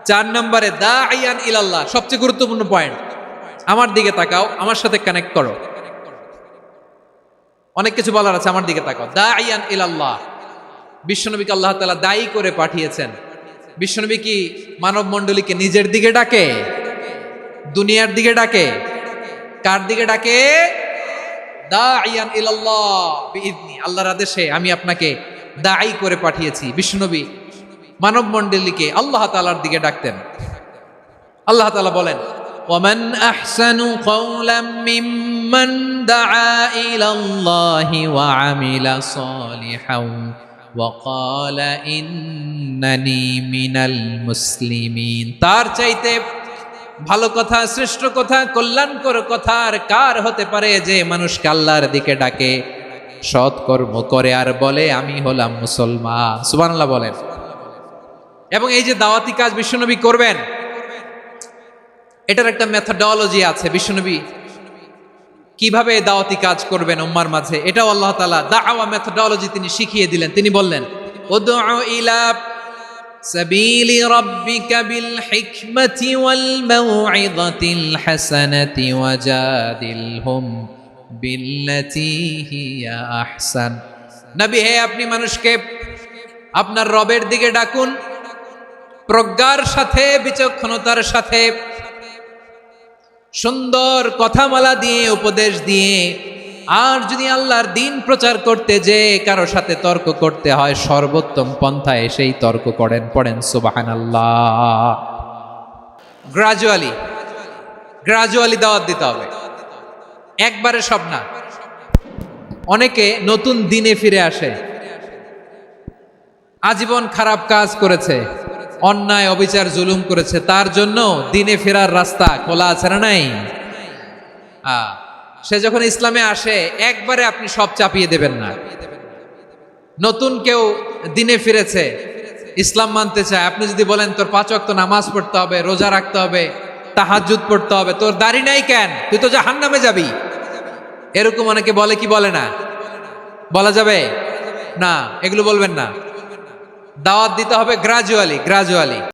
4 নম্বরে দাঈয়ান ইলাল্লাহ, সবচেয়ে গুরুত্বপূর্ণ পয়েন্ট। আমার দিকে তাকাও, আমার সাথে কানেক্ট করো। অনেক কিছু বলার আছে, আমার দিকে তাকাও। দাঈয়ান ইলাল্লাহ, বিশ্বনবীকে আল্লাহ তাআলা দায়ী করে পাঠিয়েছেন। বিশ্বনবী কি মানব মণ্ডলীকে নিজের দিকে ডাকে? দুনিয়ার দিকে ডাকে? কার দিকে ডাকে? দাঈয়ান ইলাল্লাহ বিইذনি, আল্লাহর আদেশে আমি আপনাকে দায়ী করে পাঠিয়েছি। বিশ্বনবী মানব মণ্ডলীকে আল্লাহ তাআলার দিকে ডাকতেন। আল্লাহ তাআলা বলেন, ওয়ামান আহসানু কওলাম মিম্মান দাআ ইলাল্লাহি ওয়া আমিলা সালিহান ওয়া ক্বালা ইন্নানি মিনাল মুসলিমিন। তার চাইতে ভালো কথা, শ্রেষ্ঠ কথা, কল্যাণকর কথা আর কার হতে পারে যে মানুষকে আল্লাহর দিকে ডাকে, সৎ কর্ম করে আর বলে আমি হলাম মুসলমান। সুবহানাল্লাহ বলেন। এবং এই যে দাওয়াতি কাজ বিশ্বনবী করবেন, এটার একটা মেথডোলজি আছে। বিশ্বনবী কিভাবে দাওয়াতি কাজ করবেন উম্মার মাঝে, এটাও আল্লাহ তাআলা দাওয়া মেথডোলজি তিনি শিখিয়ে দিলেন। তিনি বললেন, উদউ ইলা সাবিলি রাব্বিকা বিল হিকমাতি ওয়াল মাউইযাতিল হাসানাতি ওয়াজাদিলহুম বিল্লাতী হিয়া আহসান। নবী হে, আপনি মানুষকে আপনার রবের দিকে ডাকুন প্রজ্ঞার সাথে, বিচক্ষণতার সাথে, সুন্দর কথামালা দিয়ে, উপদেশ দিয়ে। আর যদি আল্লাহর দ্বীন প্রচার করতে যে কারো সাথে তর্ক করতে হয়, সর্বোত্তম পন্থায় সেই তর্ক করেন। পড়েন সুবহানাল্লাহ। গ্রাজুয়ালি দাওয়াত দিতে হবে, একবারে সব না। অনেকে নতুন দিনে ফিরে আসে, আজীবন খারাপ কাজ করেছে, অন্যায় অবিচার জুলুম করেছে, তার জন্য দিনে ফেরার রাস্তা খোলা আছে না নাই? সে যখন ইসলামে আসে একবারে আপনি সব চাপিয়ে দেবেন না। নতুন কেউ দিনে ফিরেছে, ইসলাম মানতে চায়, আপনি যদি বলেন তোর 5 ওয়াক্ত নামাজ পড়তে হবে, রোজা রাখতে হবে, তাহাজ্জুদ পড়তে হবে, তোর দাড়ি নাই কেন, তুই তো জাহান্নামে যাবি, এরকম অনেকে বলে কি বলে না? বলা যাবে না, এগুলো বলবেন না। দাওয়াত দিতে হবে গ্রাজুয়ালি।